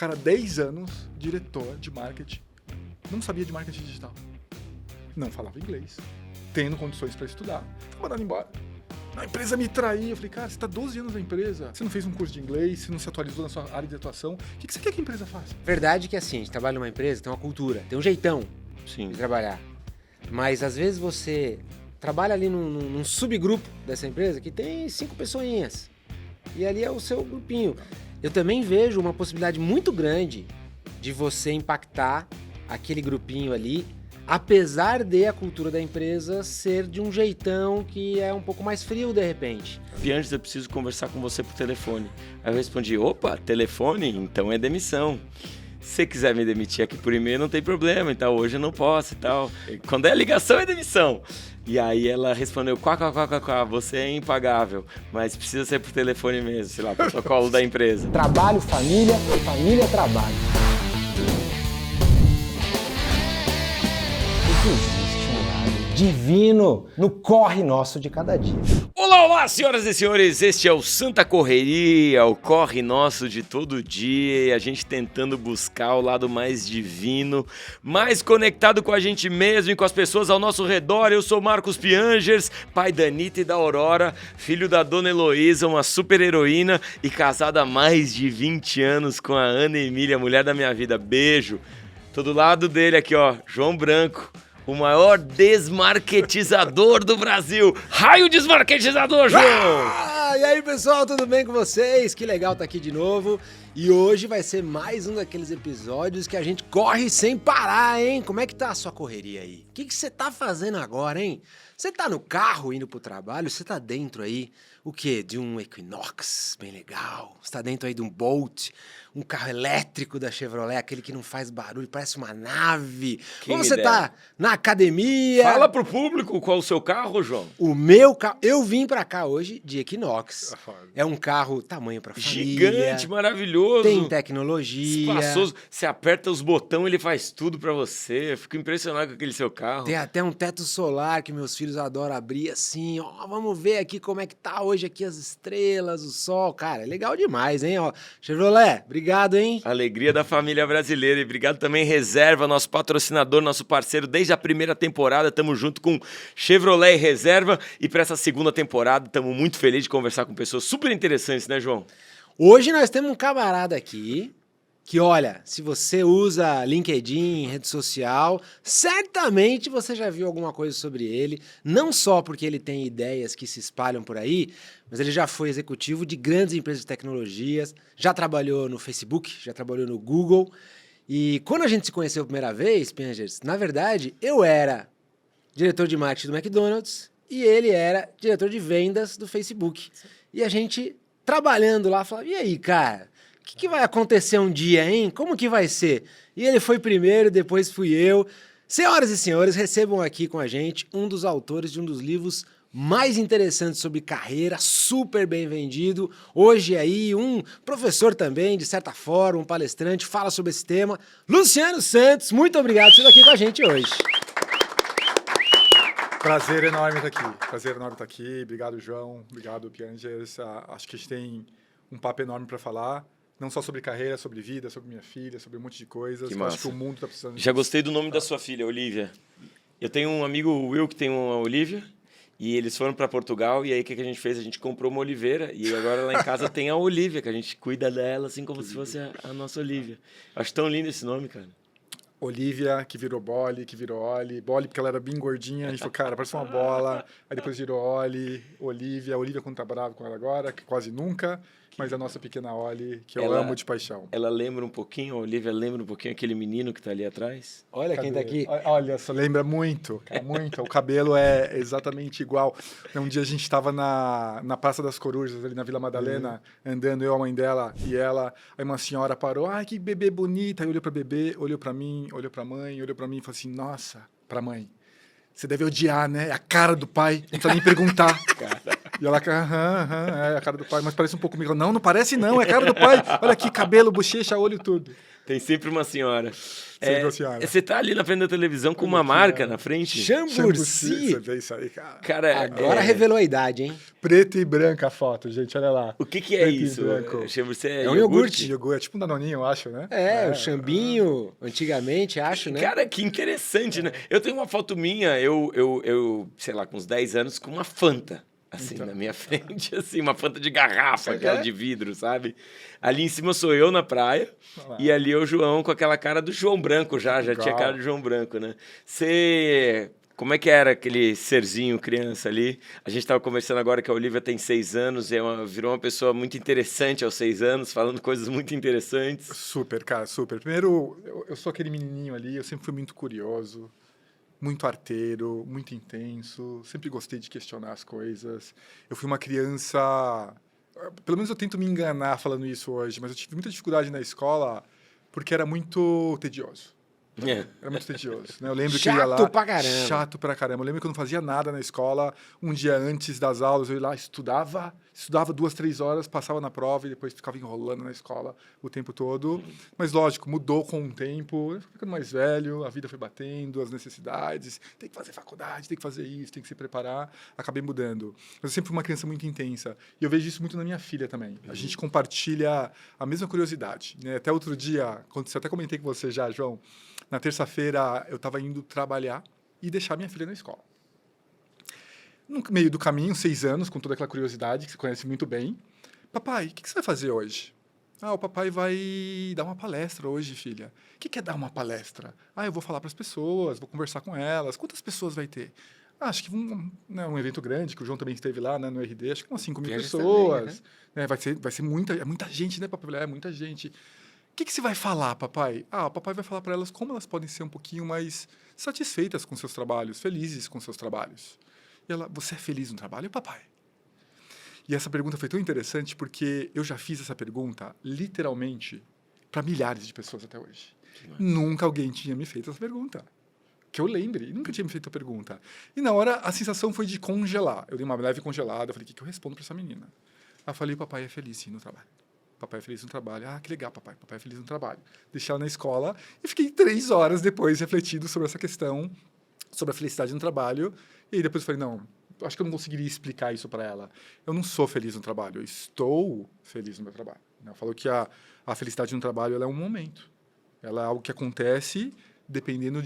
cara, 10 anos, diretor de marketing, não sabia de marketing digital. Não falava inglês, tendo condições para estudar, foi mandado embora. A empresa me traiu. Eu falei, cara, você está 12 anos na empresa, você não fez um curso de inglês, você não se atualizou na sua área de atuação, o que você quer que a empresa faça? Verdade que assim, a gente trabalha numa empresa, tem uma cultura, tem um jeitão Sim. de trabalhar. Mas às vezes você trabalha ali num subgrupo dessa empresa que tem 5 pessoinhas. E ali é o seu grupinho. Eu também vejo uma possibilidade muito grande de você impactar aquele grupinho ali, apesar de a cultura da empresa ser de um jeitão que é um pouco mais frio de repente. Pianges, eu preciso conversar com você por telefone. Aí eu respondi, opa, telefone? Então é demissão. Se você quiser me demitir aqui por e-mail, não tem problema, então hoje eu não posso e tal. Quando é ligação, é demissão. E aí ela respondeu, quá, você é impagável, mas precisa ser por telefone mesmo, sei lá, protocolo da empresa. Trabalho, família, família, trabalho. Existe um lado divino no corre nosso de cada dia. Olá, senhoras e senhores, este é o Santa Correria, o corre nosso de todo dia, e a gente tentando buscar o lado mais divino, mais conectado com a gente mesmo e com as pessoas ao nosso redor. Eu sou Marcos Piangers, pai da Anitta e da Aurora, filho da Dona Heloísa, uma super heroína e casado há mais de 20 anos com a Ana Emília, mulher da minha vida. Beijo. Tô do lado dele aqui, ó, João Branco. O maior desmarketizador do Brasil. Raio desmarketizador, João! E aí, pessoal, tudo bem com vocês? Que legal estar aqui de novo. E hoje vai ser mais um daqueles episódios que a gente corre sem parar, hein? Como é que tá a sua correria aí? O que você tá fazendo agora, hein? Você tá no carro indo pro trabalho? Você tá dentro aí, o quê? De um Equinox, bem legal. Você tá dentro aí de um Bolt, um carro elétrico da Chevrolet, aquele que não faz barulho, parece uma nave. Quem Ou me você dera. tá na academia. Fala pro público qual o seu carro, João. O meu carro, eu vim pra cá hoje de Equinox. É um carro tamanho pra família. Gigante, maravilhoso. Tem tecnologia. Espaçoso. Você aperta os botões, ele faz tudo pra você. Eu fico impressionado com aquele seu carro. Tem até um teto solar que meus filhos adoram abrir assim, ó, vamos ver aqui como é que tá hoje aqui as estrelas, o sol. Cara, é legal demais, hein, ó. Chevrolet, obrigado, hein? Alegria da família brasileira. E obrigado também, Reserva, nosso patrocinador, nosso parceiro desde a primeira temporada. Tamo junto com Chevrolet e Reserva. E para essa segunda temporada, tamo muito felizes de conversar com pessoas super interessantes, né, João? Hoje nós temos um camarada aqui que, olha, se você usa LinkedIn, rede social, certamente você já viu alguma coisa sobre ele, não só porque ele tem ideias que se espalham por aí, mas ele já foi executivo de grandes empresas de tecnologias, já trabalhou no Facebook, já trabalhou no Google, e quando a gente se conheceu a primeira vez, Piangers, na verdade, eu era diretor de marketing do McDonald's e ele era diretor de vendas do Facebook. E a gente, trabalhando lá, falava, e aí, cara, o que vai acontecer um dia, hein? Como que vai ser? E ele foi primeiro, depois fui eu. Senhoras e senhores, recebam aqui com a gente um dos autores de um dos livros mais interessantes sobre carreira, super bem vendido. Hoje aí, um professor também, de certa forma, um palestrante, fala sobre esse tema. Luciano Santos, muito obrigado por estar aqui com a gente hoje. Prazer enorme estar aqui. Prazer enorme estar aqui. Obrigado, João. Obrigado, Piangers. Acho que a gente tem um papo enorme para falar. Não só sobre carreira, sobre vida, sobre minha filha, sobre um monte de coisas. Que Eu massa. acho que o mundo está precisando Já gostei do nome da sua filha, Olivia. Eu tenho um amigo, o Will, que tem uma Olivia. E eles foram para Portugal. E aí, o que a gente fez? A gente comprou uma oliveira. E agora lá em casa tem a Olivia, que a gente cuida dela assim como se fosse a nossa Olivia. Acho tão lindo esse nome, cara. Olivia, que virou Bolly, que virou Oli. Bolly porque ela era bem gordinha. A gente falou, cara, parece uma bola. Aí depois virou Oli, Olivia. Olivia quando tá bravo com ela agora, que quase nunca. Mas a nossa pequena Oli, que eu amo de paixão. Ela lembra um pouquinho, a Olivia lembra um pouquinho aquele menino que tá ali atrás. Olha quem tá aqui. Olha, só lembra muito, cara, muito. O cabelo é exatamente igual. Um dia a gente estava na Praça das Corujas, ali na Vila Madalena, andando, eu, a mãe dela e ela. Aí uma senhora parou, ai, que bebê bonita. Aí olhou para bebê, olhou para mim, olhou para mãe, olhou para mim e falou assim, nossa, para mãe, você deve odiar, né? É a cara do pai, não precisa nem perguntar. E ela, é a cara do pai, mas parece um pouco comigo. Não, não parece não, é a cara do pai. Olha aqui, cabelo, bochecha, olho, tudo. Tem sempre uma senhora. Sempre uma senhora. Você tá ali na frente da televisão com uma aqui, marca né? na frente. Chamburci. Você vê isso aí, cara. Cara, Agora revelou a idade, hein? Preto e branca a foto, gente, olha lá. o que é Preto e isso? branco. Chamburci É um iogurte. Iogurte, é tipo um danoninho, eu acho, né? O chambinho, antigamente, acho, né? Cara, que interessante, né? Eu tenho uma foto minha, sei lá, com uns 10 anos, com uma Fanta. Assim, Então. na minha frente, assim, uma Fanta de garrafa, Você aquela quer? de vidro, sabe? Ali em cima sou eu na praia, Olha lá. e ali é o João com aquela cara do João Branco já Legal. tinha cara do João Branco, né? Como é que era aquele serzinho criança ali? A gente estava conversando agora que a Olivia tem 6 anos e virou uma pessoa muito interessante aos 6 anos, falando coisas muito interessantes. Super, cara, super. Primeiro, eu sou aquele menininho ali, eu sempre fui muito curioso, muito arteiro, muito intenso, sempre gostei de questionar as coisas. Eu fui uma criança... Pelo menos eu tento me enganar falando isso hoje, mas eu tive muita dificuldade na escola porque era muito tedioso. É. Era muito tedioso, né? Eu lembro que eu ia lá... Chato pra caramba. Chato pra caramba. Eu lembro que eu não fazia nada na escola. Um dia antes das aulas, eu ia lá, estudava 2, 3 horas, passava na prova e depois ficava enrolando na escola o tempo todo. Mas, lógico, mudou com o tempo. Eu fui ficando mais velho, a vida foi batendo, as necessidades. Tem que fazer faculdade, tem que fazer isso, tem que se preparar. Acabei mudando. Mas eu sempre fui uma criança muito intensa. E eu vejo isso muito na minha filha também. A gente compartilha a mesma curiosidade, né? Até outro dia, eu até comentei com você já, João, na terça-feira, eu estava indo trabalhar e deixar minha filha na escola. No meio do caminho, 6 anos, com toda aquela curiosidade que você conhece muito bem. Papai, o que você vai fazer hoje? O papai vai dar uma palestra hoje, filha. O que é dar uma palestra? Eu vou falar para as pessoas, vou conversar com elas. Quantas pessoas vai ter? Acho que um evento grande, que o João também esteve lá, né, no RD, acho que umas 5 mil pessoas. Também, né? Vai ser muita gente, né, papai? É muita gente. O que você vai falar, papai? O papai vai falar para elas como elas podem ser um pouquinho mais satisfeitas com seus trabalhos, felizes com seus trabalhos. E ela, você é feliz no trabalho, papai? E essa pergunta foi tão interessante porque eu já fiz essa pergunta, literalmente, para milhares de pessoas até hoje. Nunca alguém tinha me feito essa pergunta. Que eu lembre, nunca tinha me feito a pergunta. E na hora, a sensação foi de congelar. Eu dei uma leve congelada, eu falei, o que eu respondo para essa menina? Eu falei, papai é feliz sim no trabalho. Papai é feliz no trabalho. Que legal, papai. Papai é feliz no trabalho. Deixei ela na escola e fiquei 3 horas depois refletindo sobre essa questão, sobre a felicidade no trabalho. E aí depois eu falei, não, acho que eu não conseguiria explicar isso para ela. Eu não sou feliz no trabalho, eu estou feliz no meu trabalho. Ela falou que a felicidade no trabalho ela é um momento. Ela é algo que acontece dependendo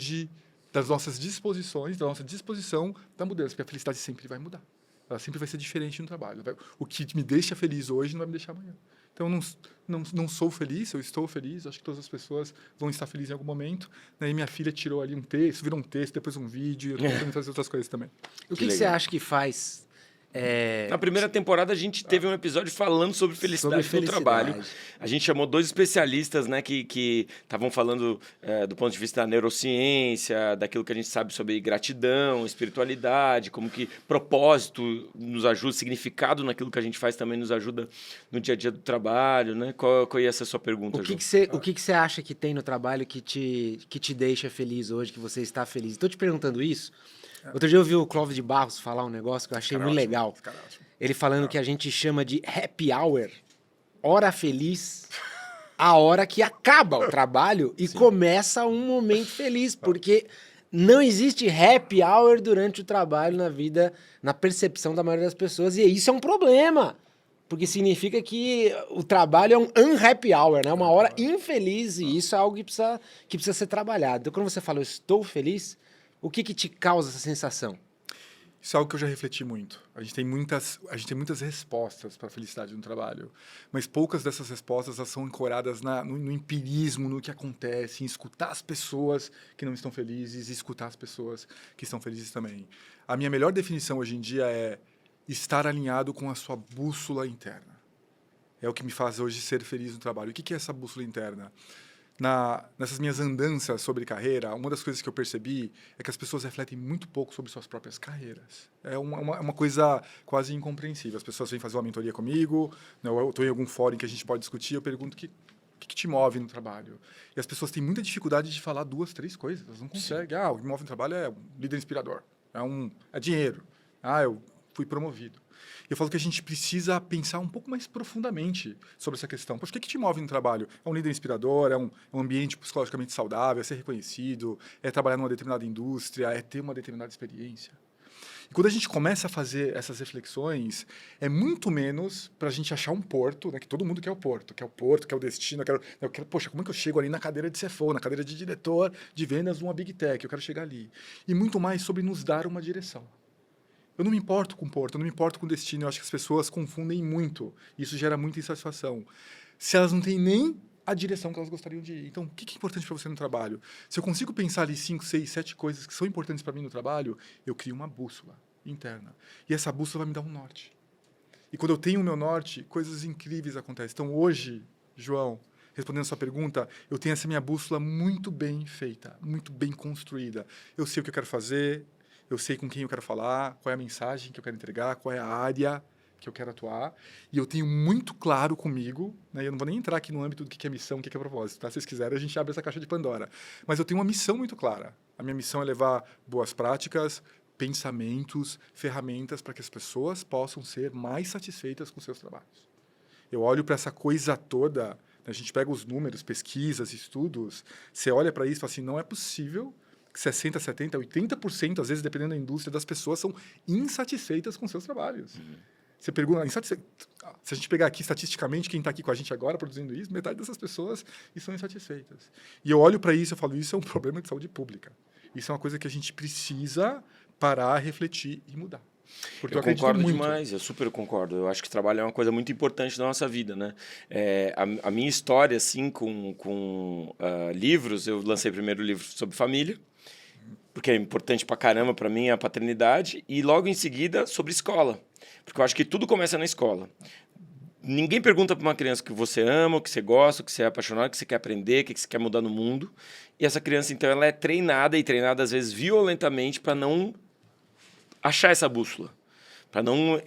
das nossas disposições, da nossa disposição da mudança, porque a felicidade sempre vai mudar. Ela sempre vai ser diferente no trabalho. O que me deixa feliz hoje não vai me deixar amanhã. Então, eu não sou feliz, eu estou feliz, acho que todas as pessoas vão estar felizes em algum momento. Né? E minha filha tirou ali um texto, virou um texto, depois um vídeo, e eu estou tentando fazer outras coisas também. O que você acha que faz? Na primeira temporada, a gente teve um episódio falando sobre felicidade no trabalho. A gente chamou 2 especialistas, né, que estavam falando do ponto de vista da neurociência, daquilo que a gente sabe sobre gratidão, espiritualidade, como que propósito nos ajuda, significado naquilo que a gente faz também nos ajuda no dia a dia do trabalho, né? Qual ia ser a sua pergunta, João? O que você acha que tem no trabalho que te deixa feliz hoje, que você está feliz? Estou te perguntando isso. Outro dia eu vi o Clóvis de Barros falar um negócio que eu achei muito legal. Ele falando que a gente chama de happy hour, hora feliz, a hora que acaba o trabalho e começa um momento feliz, porque não existe happy hour durante o trabalho na vida, na percepção da maioria das pessoas, e isso é um problema, porque significa que o trabalho é um unhappy hour, né? Uma hora infeliz, e isso é algo que precisa ser trabalhado. Então, quando você fala, eu estou feliz, o que te causa essa sensação? Isso é algo que eu já refleti muito. A gente tem muitas respostas para a felicidade no trabalho, mas poucas dessas respostas elas são ancoradas no empirismo, no que acontece, em escutar as pessoas que não estão felizes e escutar as pessoas que estão felizes também. A minha melhor definição hoje em dia é estar alinhado com a sua bússola interna. É o que me faz hoje ser feliz no trabalho. O que é essa bússola interna? Nessas minhas andanças sobre carreira, uma das coisas que eu percebi é que as pessoas refletem muito pouco sobre suas próprias carreiras. É uma coisa quase incompreensível. As pessoas vêm fazer uma mentoria comigo, né, eu estou em algum fórum que a gente pode discutir, eu pergunto o que te move no trabalho. E as pessoas têm muita dificuldade de falar 2, 3 coisas. Elas não conseguem. O que me move no trabalho é um líder inspirador, é dinheiro. Eu fui promovido. Eu falo que a gente precisa pensar um pouco mais profundamente sobre essa questão. Poxa, o que te move no trabalho? É um líder inspirador? É um ambiente psicologicamente saudável? É ser reconhecido? É trabalhar numa determinada indústria? É ter uma determinada experiência? E quando a gente começa a fazer essas reflexões, é muito menos para a gente achar um porto, né, que todo mundo quer o porto, quer o destino, poxa, como é que eu chego ali na cadeira de CFO, na cadeira de diretor de vendas de uma Big Tech, eu quero chegar ali. E muito mais sobre nos dar uma direção. Eu não me importo com o porto, eu não me importo com o destino, eu acho que as pessoas confundem muito, e isso gera muita insatisfação. Se elas não têm nem a direção que elas gostariam de ir. Então, o que é importante para você no trabalho? Se eu consigo pensar ali 5, 6, 7 coisas que são importantes para mim no trabalho, eu crio uma bússola interna. E essa bússola vai me dar um norte. E quando eu tenho o meu norte, coisas incríveis acontecem. Então, hoje, João, respondendo a sua pergunta, eu tenho essa minha bússola muito bem feita, muito bem construída. Eu sei o que eu quero fazer, eu sei com quem eu quero falar, qual é a mensagem que eu quero entregar, qual é a área que eu quero atuar, e eu tenho muito claro comigo, né, eu não vou nem entrar aqui no âmbito do que é missão, o que é propósito, tá? Se vocês quiserem, a gente abre essa caixa de Pandora. Mas eu tenho uma missão muito clara. A minha missão é levar boas práticas, pensamentos, ferramentas para que as pessoas possam ser mais satisfeitas com seus trabalhos. Eu olho para essa coisa toda, né, a gente pega os números, pesquisas, estudos, você olha para isso e fala assim, não é possível que 60%, 70%, 80%, às vezes, dependendo da indústria, das pessoas são insatisfeitas com seus trabalhos. Você pergunta, se a gente pegar aqui estatisticamente quem está aqui com a gente agora produzindo isso, metade dessas pessoas estão insatisfeitas. E eu olho para isso e falo, isso é um problema de saúde pública. Isso é uma coisa que a gente precisa parar, refletir e mudar. Porque eu concordo muito. demais, eu super concordo. Eu acho que trabalho é uma coisa muito importante da nossa vida, né? A minha história, assim, com livros, eu lancei primeiro o livro sobre família, porque é importante pra caramba para mim a paternidade, e logo em seguida sobre escola. Porque eu acho que tudo começa na escola. Ninguém pergunta para uma criança o que você ama, o que você gosta, o que você é apaixonado, o que você quer aprender, o que você quer mudar no mundo. E essa criança, então, ela é treinada, e treinada às vezes violentamente, para não achar essa bússola. Para não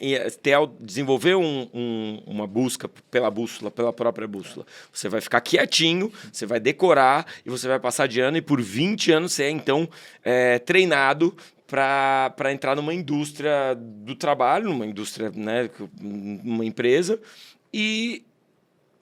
desenvolver uma busca pela bússola, pela própria bússola. Você vai ficar quietinho, você vai decorar e você vai passar de ano, e por 20 anos você é, então, treinado para entrar numa indústria do trabalho, numa indústria, né, numa empresa, e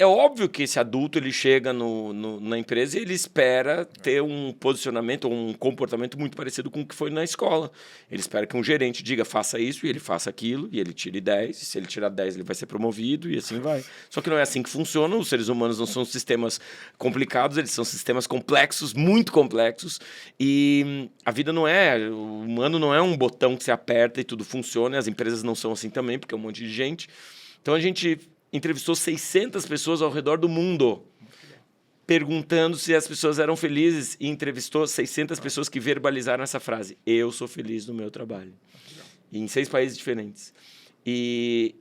é óbvio que esse adulto ele chega na empresa e ele espera ter um posicionamento ou um comportamento muito parecido com o que foi na escola. Ele espera que um gerente diga faça isso e ele faça aquilo, e ele tire 10, e se ele tirar 10 ele vai ser promovido, e assim vai. Só que não é assim que funciona, os seres humanos não são sistemas complicados, eles são sistemas complexos, muito complexos, e a vida não é, o humano não é um botão que você aperta e tudo funciona, e as empresas não são assim também, porque é um monte de gente. Então a gente entrevistou 600 pessoas ao redor do mundo, perguntando se as pessoas eram felizes, e entrevistou 600 pessoas que verbalizaram essa frase: eu sou feliz no meu trabalho. E em 6 países diferentes. E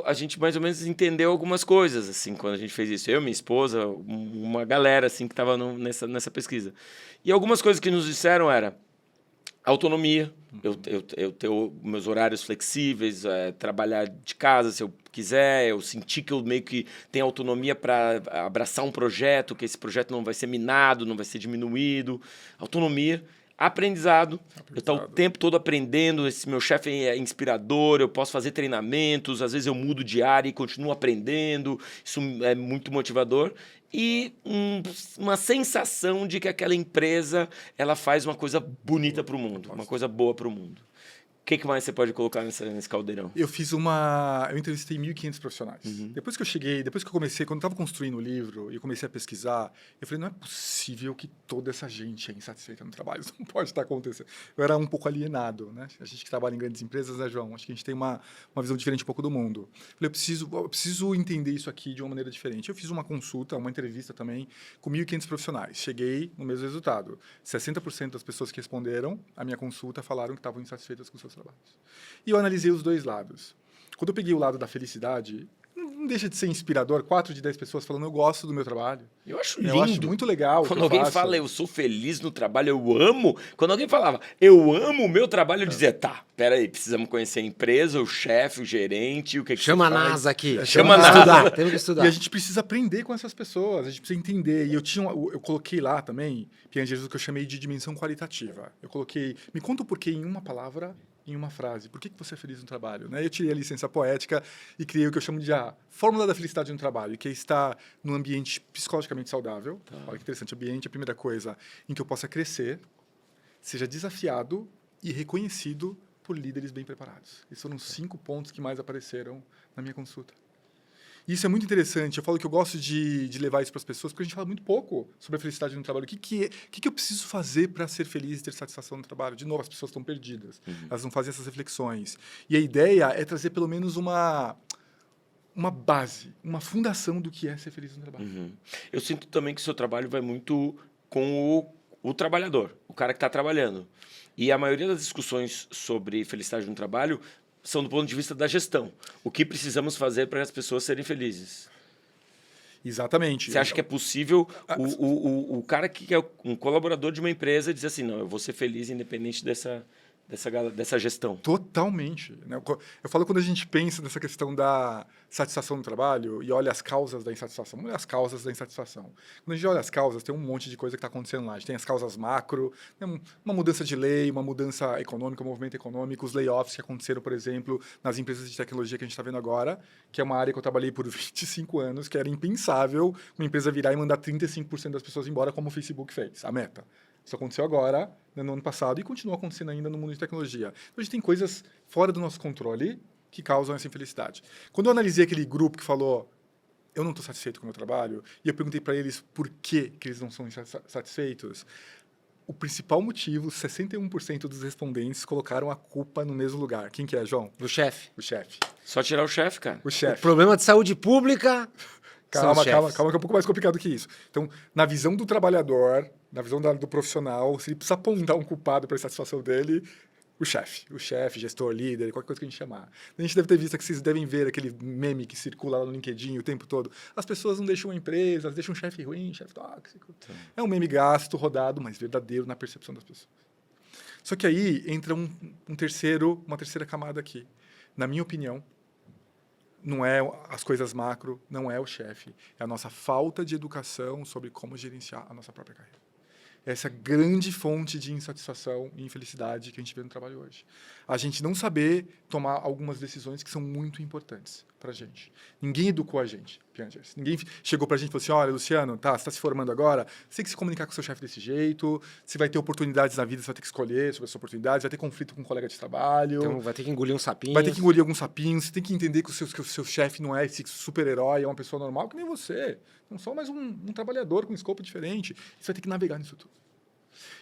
a gente mais ou menos entendeu algumas coisas, assim, quando a gente fez isso. Eu, minha esposa, uma galera, assim, que estava nessa pesquisa. E algumas coisas que nos disseram era autonomia, eu ter meus horários flexíveis, trabalhar de casa se eu quiser, eu sentir que eu meio que tenho autonomia para abraçar um projeto, que esse projeto não vai ser minado, não vai ser diminuído. Autonomia. Aprendizado. Eu estou o tempo todo aprendendo, esse meu chefe é inspirador, eu posso fazer treinamentos, às vezes eu mudo de área e continuo aprendendo, isso é muito motivador. E uma sensação de que aquela empresa ela faz uma coisa bonita para o mundo, uma coisa boa para o mundo. O que mais você pode colocar nesse caldeirão? Eu entrevistei 1.500 profissionais. Depois que eu comecei, quando eu estava construindo o livro e eu comecei a pesquisar, eu falei, não é possível que toda essa gente é insatisfeita no trabalho, isso não pode estar acontecendo. Eu era um pouco alienado, né? A gente que trabalha em grandes empresas, né, João? Acho que a gente tem uma visão diferente um pouco do mundo. Eu falei, eu preciso entender isso aqui de uma maneira diferente. Eu fiz uma consulta, uma entrevista também, com 1.500 profissionais. Cheguei no mesmo resultado. 60% das pessoas que responderam à minha consulta falaram que estavam insatisfeitas com seus trabalhos. E eu analisei os dois lados. Quando eu peguei o lado da felicidade, não deixa de ser inspirador. 4 de 10 pessoas falando, eu gosto do meu trabalho. Eu acho lindo. Eu acho muito legal. Quando alguém fala, eu sou feliz no trabalho, eu amo. Quando alguém falava, eu amo o meu trabalho, eu dizia, tá, peraí, precisamos conhecer a empresa, o chefe, o gerente, o que Chama você a faz. NASA aqui. Chama a NASA. Temos que estudar. E a gente precisa aprender com essas pessoas, a gente precisa entender. E eu coloquei lá também, Pian Jesus, que eu chamei de dimensão qualitativa. Eu coloquei, me conta o porquê em uma palavra em uma frase. Por que você é feliz no trabalho? Né? Eu tirei a licença poética e criei o que eu chamo de a fórmula da felicidade no trabalho, que é estar num ambiente psicologicamente saudável. Olha que interessante, ambiente é a primeira coisa em que eu possa crescer, seja desafiado e reconhecido por líderes bem preparados. Esses foram 5 pontos que mais apareceram na minha consulta. E isso é muito interessante. Eu falo que eu gosto de levar isso para as pessoas, porque a gente fala muito pouco sobre a felicidade no trabalho. O que eu preciso fazer para ser feliz e ter satisfação no trabalho? De novo, as pessoas estão perdidas. Elas não fazem essas reflexões. E a ideia é trazer pelo menos uma base, uma fundação do que é ser feliz no trabalho. Eu sinto também que o seu trabalho vai muito com o trabalhador, o cara que está trabalhando. E a maioria das discussões sobre felicidade no trabalho são do ponto de vista da gestão. O que precisamos fazer para as pessoas serem felizes? Exatamente. Você acha que é possível o cara que é um colaborador de uma empresa dizer assim, não, eu vou ser feliz independente dessa gestão? Totalmente. Né? Eu falo quando a gente pensa nessa questão da satisfação no trabalho e olha as causas da insatisfação. Vamos olhar as causas da insatisfação. Quando a gente olha as causas, tem um monte de coisa que está acontecendo lá. A gente tem as causas macro, né? Uma mudança de lei, uma mudança econômica, um movimento econômico, os layoffs que aconteceram, por exemplo, nas empresas de tecnologia que a gente está vendo agora, que é uma área que eu trabalhei por 25 anos, que era impensável uma empresa virar e mandar 35% das pessoas embora, como o Facebook fez, a Meta. Isso aconteceu agora, né, no ano passado, e continua acontecendo ainda no mundo de tecnologia. Então, a gente tem coisas fora do nosso controle que causam essa infelicidade. Quando eu analisei aquele grupo que falou, eu não estou satisfeito com o meu trabalho, e eu perguntei para eles por que eles não são satisfeitos, o principal motivo, 61% dos respondentes colocaram a culpa no mesmo lugar. Quem que é, João? Do chefe. O chefe. Só tirar o chefe, cara. O chefe. Problema de saúde pública. Calma, que é um pouco mais complicado que isso. Então, na visão do trabalhador, na visão do profissional, se ele precisa apontar um culpado para a insatisfação dele, o chefe, gestor, líder, qualquer coisa que a gente chamar. A gente deve ter visto que vocês devem ver aquele meme que circula lá no LinkedIn o tempo todo. As pessoas não deixam a empresa, elas deixam um chefe ruim, chefe tóxico. É um meme gasto, rodado, mas verdadeiro na percepção das pessoas. Só que aí entra uma terceira camada aqui. Na minha opinião, não é as coisas macro, não é o chefe. É a nossa falta de educação sobre como gerenciar a nossa própria carreira. Essa grande fonte de insatisfação e infelicidade que a gente vê no trabalho hoje. A gente não saber tomar algumas decisões que são muito importantes para a gente. Ninguém educou a gente, Piangers. Ninguém chegou para a gente e falou assim, olha, Luciano, você está se formando agora, você tem que se comunicar com o seu chefe desse jeito, você vai ter oportunidades na vida, você vai ter que escolher sobre as oportunidades, vai ter conflito com um colega de trabalho. Então vai ter que engolir um sapinho. Vai ter que engolir alguns sapinhos, você tem que entender que o seu chefe não é esse super-herói, é uma pessoa normal que nem você. Não só mais um trabalhador com um escopo diferente. Você vai ter que navegar nisso tudo.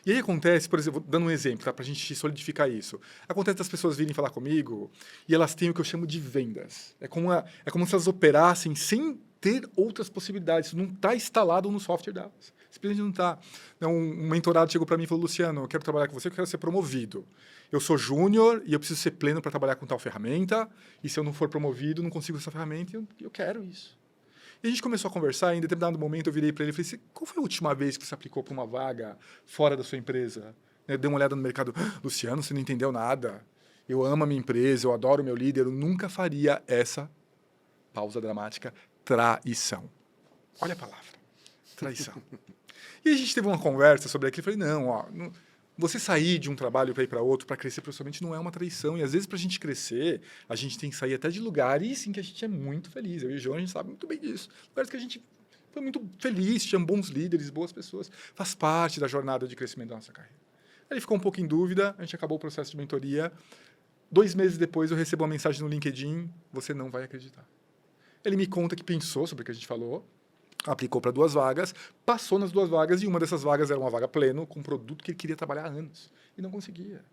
E aí acontece, por exemplo, dando um exemplo, tá, para a gente solidificar isso. Acontece das pessoas virem falar comigo e elas têm o que eu chamo de vendas. É como se elas operassem sem ter outras possibilidades. Não está instalado no software delas. Simplesmente não está. Um mentorado chegou para mim e falou, Luciano, eu quero trabalhar com você, eu quero ser promovido. Eu sou júnior e eu preciso ser pleno para trabalhar com tal ferramenta, e se eu não for promovido, não consigo essa ferramenta, eu quero isso. E a gente começou a conversar, e em determinado momento eu virei para ele e falei, qual foi a última vez que você aplicou para uma vaga fora da sua empresa? Eu dei uma olhada no mercado, Luciano, você não entendeu nada. Eu amo a minha empresa, eu adoro o meu líder, eu nunca faria essa, pausa dramática, traição. Olha a palavra, traição. E a gente teve uma conversa sobre aquilo, eu falei, não, você sair de um trabalho para ir para outro, para crescer profissionalmente, não é uma traição. E às vezes, para a gente crescer, a gente tem que sair até de lugares em que a gente é muito feliz. Eu e o João, a gente sabe muito bem disso. Lugares que a gente foi muito feliz, tinha bons líderes, boas pessoas. Faz parte da jornada de crescimento da nossa carreira. Ele ficou um pouco em dúvida, a gente acabou o processo de mentoria. 2 meses depois, eu recebo uma mensagem no LinkedIn, você não vai acreditar. Ele me conta que pensou sobre o que a gente falou, aplicou para 2 vagas, passou nas 2 vagas e uma dessas vagas era uma vaga pleno com um produto que ele queria trabalhar há anos e não conseguia.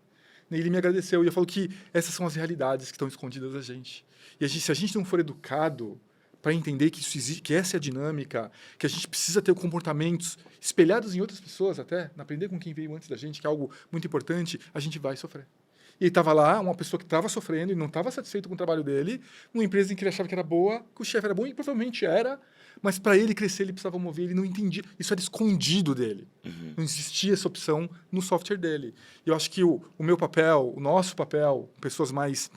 E ele me agradeceu e eu falo que essas são as realidades que estão escondidas da gente. E se a gente não for educado para entender que isso existe, que essa é a dinâmica, que a gente precisa ter comportamentos espelhados em outras pessoas até, aprender com quem veio antes da gente, que é algo muito importante, a gente vai sofrer. E ele estava lá, uma pessoa que estava sofrendo e não estava satisfeito com o trabalho dele, numa empresa em que ele achava que era boa, que o chefe era bom e provavelmente era, mas para ele crescer ele precisava mover, ele não entendia. Isso era escondido dele. Não existia essa opção no software dele. E eu acho que o meu papel, o nosso papel, pessoas mais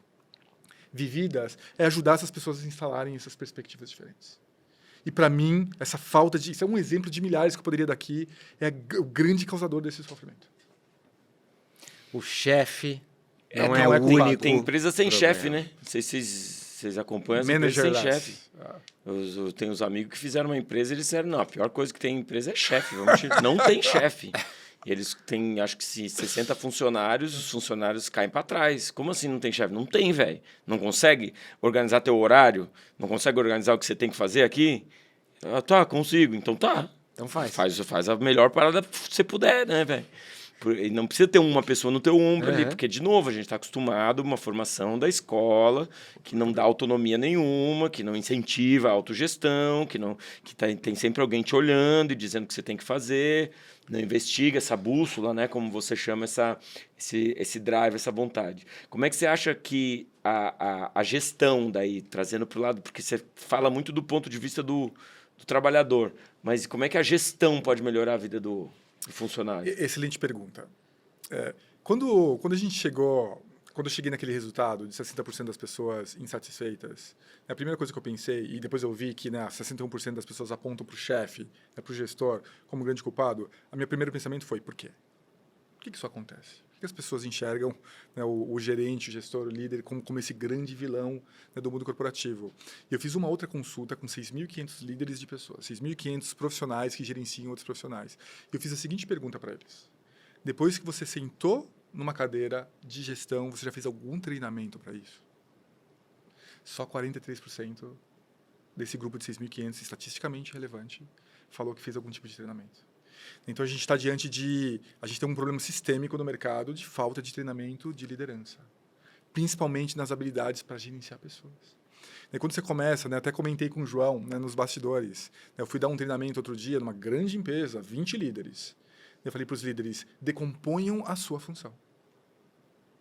vividas, é ajudar essas pessoas a instalarem essas perspectivas diferentes. E para mim, essa falta de... Isso é um exemplo de milhares que eu poderia dar aqui, é o grande causador desse sofrimento. O chefe Não é o único. Tem empresa sem problema. chefe, né? Não sei se vocês acompanham as empresas sem chefe. Eu tenho uns amigos que fizeram uma empresa e eles disseram, não, a pior coisa que tem em empresa é chefe. Não tem chefe. E eles têm, acho que 60 funcionários, os funcionários caem para trás. Como assim não tem chefe? Não tem, velho. Não consegue organizar teu horário? Não consegue organizar o que você tem que fazer aqui? Ah, tá, consigo. Então tá. Então faz. Faz a melhor parada que você puder, né, velho? E não precisa ter uma pessoa no teu ombro ali, porque, de novo, a gente está acostumado a uma formação da escola que não dá autonomia nenhuma, que não incentiva a autogestão, tem sempre alguém te olhando e dizendo o que você tem que fazer, não investiga essa bússola, né, como você chama esse drive, essa vontade. Como é que você acha que a gestão daí, trazendo para o lado, porque você fala muito do ponto de vista do trabalhador, mas como é que a gestão pode melhorar a vida do funcionário? Excelente pergunta. Quando a gente chegou, quando eu cheguei naquele resultado de 60% das pessoas insatisfeitas, a primeira coisa que eu pensei, e depois eu vi que 61% das pessoas apontam para o chefe, para o gestor, como grande culpado, o meu primeiro pensamento foi, por quê? Por que isso acontece? Por que as pessoas enxergam, né, o gerente, o gestor, o líder como esse grande vilão, né, do mundo corporativo? E eu fiz uma outra consulta com 6.500 líderes de pessoas, 6.500 profissionais que gerenciam outros profissionais. E eu fiz a seguinte pergunta para eles. Depois que você sentou numa cadeira de gestão, você já fez algum treinamento para isso? Só 43% desse grupo de 6.500, estatisticamente relevante, falou que fez algum tipo de treinamento. Então, a gente está diante de... A gente tem um problema sistêmico no mercado de falta de treinamento de liderança, principalmente nas habilidades para gerenciar pessoas. E quando você começa, né, até comentei com o João, né, nos bastidores, né, eu fui dar um treinamento outro dia numa grande empresa, 20 líderes. Eu falei para os líderes, decomponham a sua função.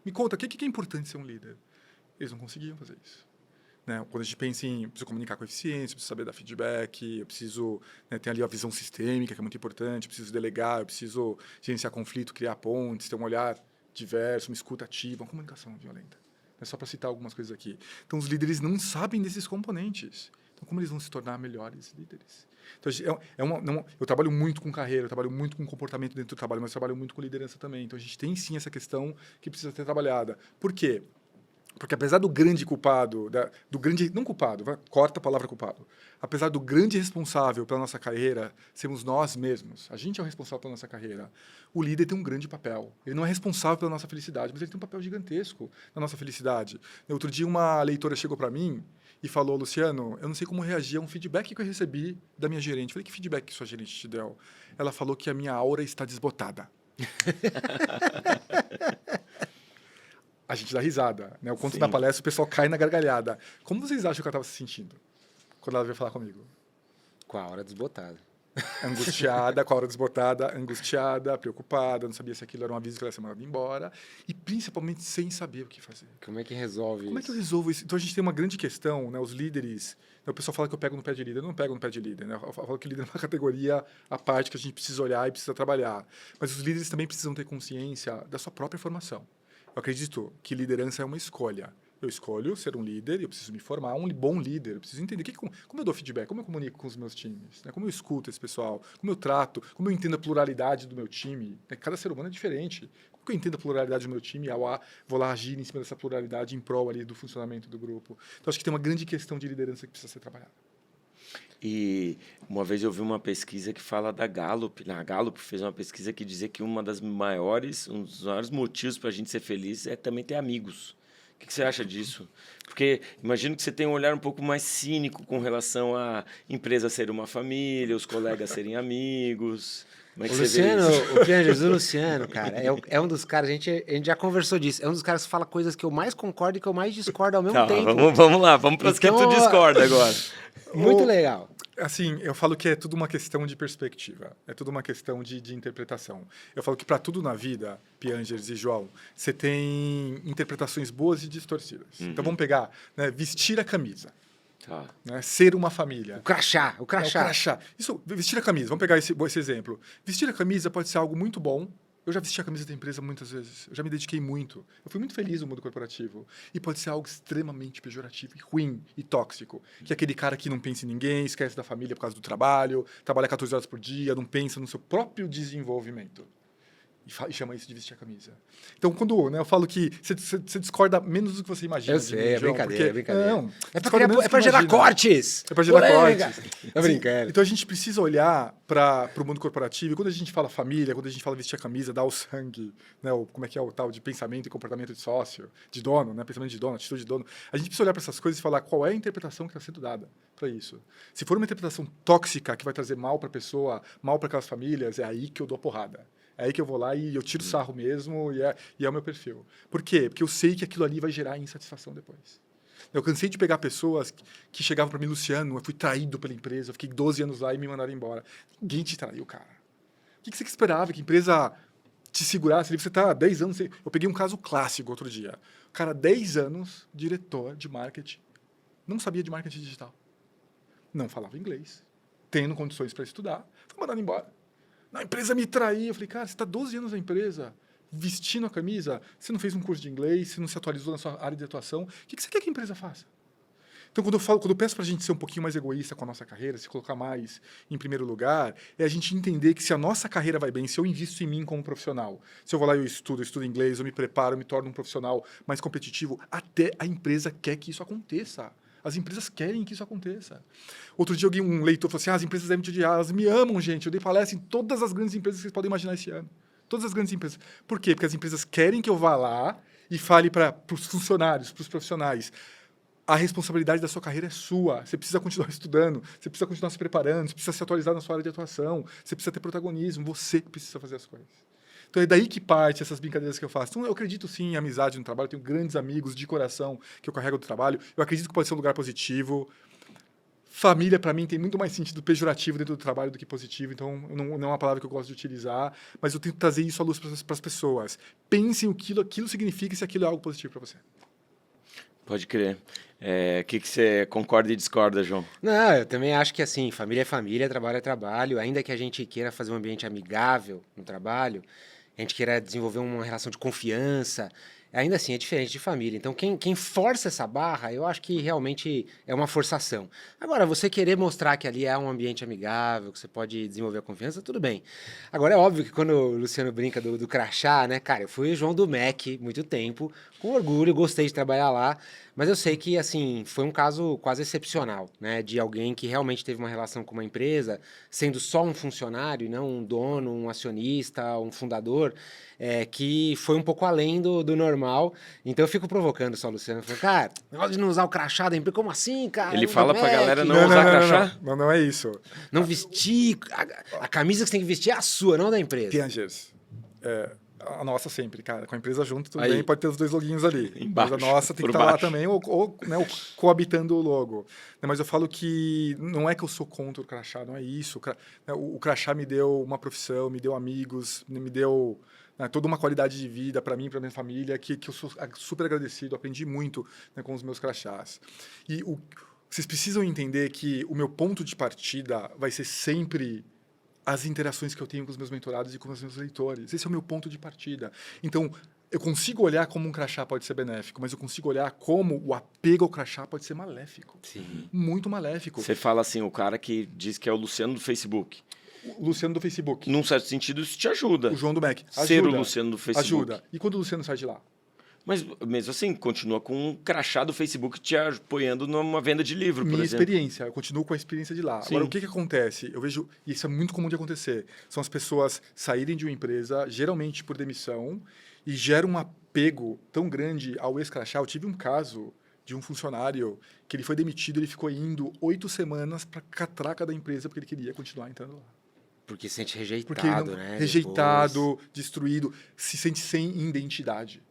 Me conta, o que é importante ser um líder? Eles não conseguiam fazer isso. Né? Quando a gente pensa em, eu preciso comunicar com eficiência, eu preciso saber dar feedback, eu preciso, né, ter ali a visão sistêmica, que é muito importante, eu preciso delegar, eu preciso gerenciar conflito, criar pontes, ter um olhar diverso, uma escuta ativa, uma comunicação violenta. É só para citar algumas coisas aqui. Então, os líderes não sabem desses componentes. Então, como eles vão se tornar melhores líderes? Então, eu trabalho muito com carreira, eu trabalho muito com comportamento dentro do trabalho, mas eu trabalho muito com liderança também. Então, a gente tem, sim, essa questão que precisa ser trabalhada. Por quê? Porque apesar do grande culpado, do grande... Não culpado, corta a palavra culpado. Apesar do grande responsável pela nossa carreira, sermos nós mesmos. A gente é o responsável pela nossa carreira. O líder tem um grande papel. Ele não é responsável pela nossa felicidade, mas ele tem um papel gigantesco na nossa felicidade. Outro dia, uma leitora chegou para mim e falou, Luciano, eu não sei como reagir a um feedback que eu recebi da minha gerente. Eu falei, que feedback que sua gerente te deu? Ela falou que a minha aura está desbotada. A gente dá risada, né? O conto da palestra, o pessoal cai na gargalhada. Como vocês acham que ela estava se sentindo quando ela veio falar comigo? Com a hora desbotada. Angustiada, com a hora desbotada, angustiada, preocupada, não sabia se aquilo era um aviso que ela ia ser mandada embora, e principalmente sem saber o que fazer. Como é que resolve isso? Como é que eu resolvo isso? Então, a gente tem uma grande questão, né? Os líderes... Né? O pessoal fala que eu pego no pé de líder. Eu não pego no pé de líder, né? Eu falo que líder é uma categoria à parte que a gente precisa olhar e precisa trabalhar. Mas os líderes também precisam ter consciência da sua própria formação. Eu acredito que liderança é uma escolha. Eu escolho ser um líder, eu preciso me formar um bom líder, eu preciso entender como eu dou feedback, como eu comunico com os meus times, né? Como eu escuto esse pessoal, como eu trato, como eu entendo a pluralidade do meu time. Né? Cada ser humano é diferente. Como que eu entendo a pluralidade do meu time e vou lá agir em cima dessa pluralidade em prol ali do funcionamento do grupo. Então, acho que tem uma grande questão de liderança que precisa ser trabalhada. E uma vez eu vi uma pesquisa que fala da Gallup. A Gallup fez uma pesquisa que dizia que um dos maiores motivos para a gente ser feliz é também ter amigos. O que você acha disso? Porque imagino que você tem um olhar um pouco mais cínico com relação à empresa ser uma família, os colegas serem amigos. Como é que você vê isso? O Piangers, o Luciano, cara, é um dos caras, a gente já conversou disso, é um dos caras que fala coisas que eu mais concordo e que eu mais discordo ao mesmo tempo. Vamos lá, vamos para as que tu discorda agora. Muito legal. Assim, eu falo que é tudo uma questão de perspectiva, é tudo uma questão de interpretação. Eu falo que para tudo na vida, Piangers e João, você tem interpretações boas e distorcidas. Então vamos pegar, né, vestir a camisa. Tá. Né, ser uma família. O crachá. O crachá. Isso, vestir a camisa, vamos pegar esse exemplo. Vestir a camisa pode ser algo muito bom. Eu já vesti a camisa da empresa muitas vezes. Eu já me dediquei muito. Eu fui muito feliz no mundo corporativo. E pode ser algo extremamente pejorativo, e ruim e tóxico. Que é aquele cara que não pensa em ninguém, esquece da família por causa do trabalho, trabalha 14 horas por dia, não pensa no seu próprio desenvolvimento. e chama isso de vestir a camisa. Então, quando eu falo que você discorda menos do que você imagina. Eu sei, é João, brincadeira, porque, é brincadeira. Não, É discorda menos do pra que gerar imagina. cortes! É para gerar Polêmica! cortes. Tô brincando. Então a gente precisa olhar para o mundo corporativo. E quando a gente fala família, quando a gente fala vestir a camisa, dar o sangue, né, como é que é o tal de pensamento e comportamento de sócio, de dono, né, pensamento de dono, atitude de dono, a gente precisa olhar para essas coisas e falar qual é a interpretação que está sendo dada para isso. Se for uma interpretação tóxica que vai trazer mal para a pessoa, mal para aquelas famílias, é aí que eu dou porrada. É aí que eu vou lá e eu tiro sarro mesmo e é o meu perfil. Por quê? Porque eu sei que aquilo ali vai gerar insatisfação depois. Eu cansei de pegar pessoas que chegavam para mim, Luciano, eu fui traído pela empresa, eu fiquei 12 anos lá e me mandaram embora. Ninguém te traiu, cara. O que você esperava? Que a empresa te segurasse? Você está há 10 anos... Eu peguei um caso clássico outro dia. O cara, 10 anos, diretor de marketing, não sabia de marketing digital. Não falava inglês, tendo condições para estudar, foi mandado embora. A empresa me traiu. Eu falei, cara, você está 12 anos na empresa, vestindo a camisa, você não fez um curso de inglês, você não se atualizou na sua área de atuação, o que você quer que a empresa faça? Então, quando eu peço para a gente ser um pouquinho mais egoísta com a nossa carreira, se colocar mais em primeiro lugar, é a gente entender que se a nossa carreira vai bem, se eu invisto em mim como profissional, se eu vou lá e eu estudo inglês, eu me preparo, eu me torno um profissional mais competitivo, até a empresa quer que isso aconteça. As empresas querem que isso aconteça. Outro dia, um leitor falou assim, as empresas devem te odiar, elas me amam, gente. Eu dei palestra em todas as grandes empresas que vocês podem imaginar esse ano. Todas as grandes empresas. Por quê? Porque as empresas querem que eu vá lá e fale para os funcionários, para os profissionais, a responsabilidade da sua carreira é sua. Você precisa continuar estudando, você precisa continuar se preparando, você precisa se atualizar na sua área de atuação, você precisa ter protagonismo, você precisa fazer as coisas. Então é daí que parte essas brincadeiras que eu faço. Então eu acredito sim em amizade no trabalho, eu tenho grandes amigos de coração que eu carrego do trabalho. Eu acredito que pode ser um lugar positivo. Família, para mim, tem muito mais sentido pejorativo dentro do trabalho do que positivo, então não é uma palavra que eu gosto de utilizar, mas eu tento trazer isso à luz para as pessoas. Pensem o que aquilo significa e se aquilo é algo positivo para você. Pode crer. O que você concorda e discorda, João? Não, eu também acho que assim, família é família, trabalho é trabalho, ainda que a gente queira fazer um ambiente amigável no trabalho, a gente queira desenvolver uma relação de confiança, ainda assim é diferente de família. Então, quem força essa barra, eu acho que realmente é uma forçação. Agora, você querer mostrar que ali é um ambiente amigável, que você pode desenvolver a confiança, tudo bem. Agora, é óbvio que quando o Luciano brinca do crachá, né, cara, eu fui João do MEC muito tempo, com orgulho, gostei de trabalhar lá, mas eu sei que, assim, foi um caso quase excepcional, né, de alguém que realmente teve uma relação com uma empresa, sendo só um funcionário, e não um dono, um acionista, um fundador, que foi um pouco além do normal. Então eu fico provocando só o Luciano. Eu falo, cara, negócio de não usar o crachá da empresa, como assim, cara? Ele Não fala é pra Mac, galera não usar crachá? Não é isso. Não vestir. A camisa que você tem que vestir é a sua, não da empresa. Piangers. A nossa sempre, cara. Com a empresa junto, tudo Aí. bem, pode ter os dois loguinhos ali. Embaixo, Mas a nossa tem por que estar lá baixo. também, ou coabitando o logo. Mas eu falo que não é que eu sou contra o crachá, não é isso. O crachá me deu uma profissão, me deu amigos, me deu toda uma qualidade de vida para mim, para minha família, que eu sou super agradecido, aprendi muito com os meus crachás. E vocês precisam entender que o meu ponto de partida vai ser sempre as interações que eu tenho com os meus mentorados e com os meus leitores. Esse é o meu ponto de partida. Então, eu consigo olhar como um crachá pode ser benéfico, mas eu consigo olhar como o apego ao crachá pode ser maléfico. Sim. Muito maléfico. Você fala assim, o cara que diz que é o Luciano do Facebook. O Luciano do Facebook. Num certo sentido, isso te ajuda. O João do Mac. Ajuda. Ser o Luciano do Facebook. Ajuda. E quando o Luciano sai de lá? Mas mesmo assim, continua com um crachá do Facebook te apoiando numa venda de livro, por Minha exemplo. experiência, eu continuo com a experiência de lá. Sim. Agora, o que acontece? Eu vejo, e isso é muito comum de acontecer, são as pessoas saírem de uma empresa, geralmente por demissão, e geram um apego tão grande ao ex-crachá. Eu tive um caso de um funcionário que ele foi demitido, ele ficou indo 8 semanas para a catraca da empresa porque ele queria continuar entrando lá. Porque se sente rejeitado, Porque ele né? rejeitado, destruído, se sente sem identidade.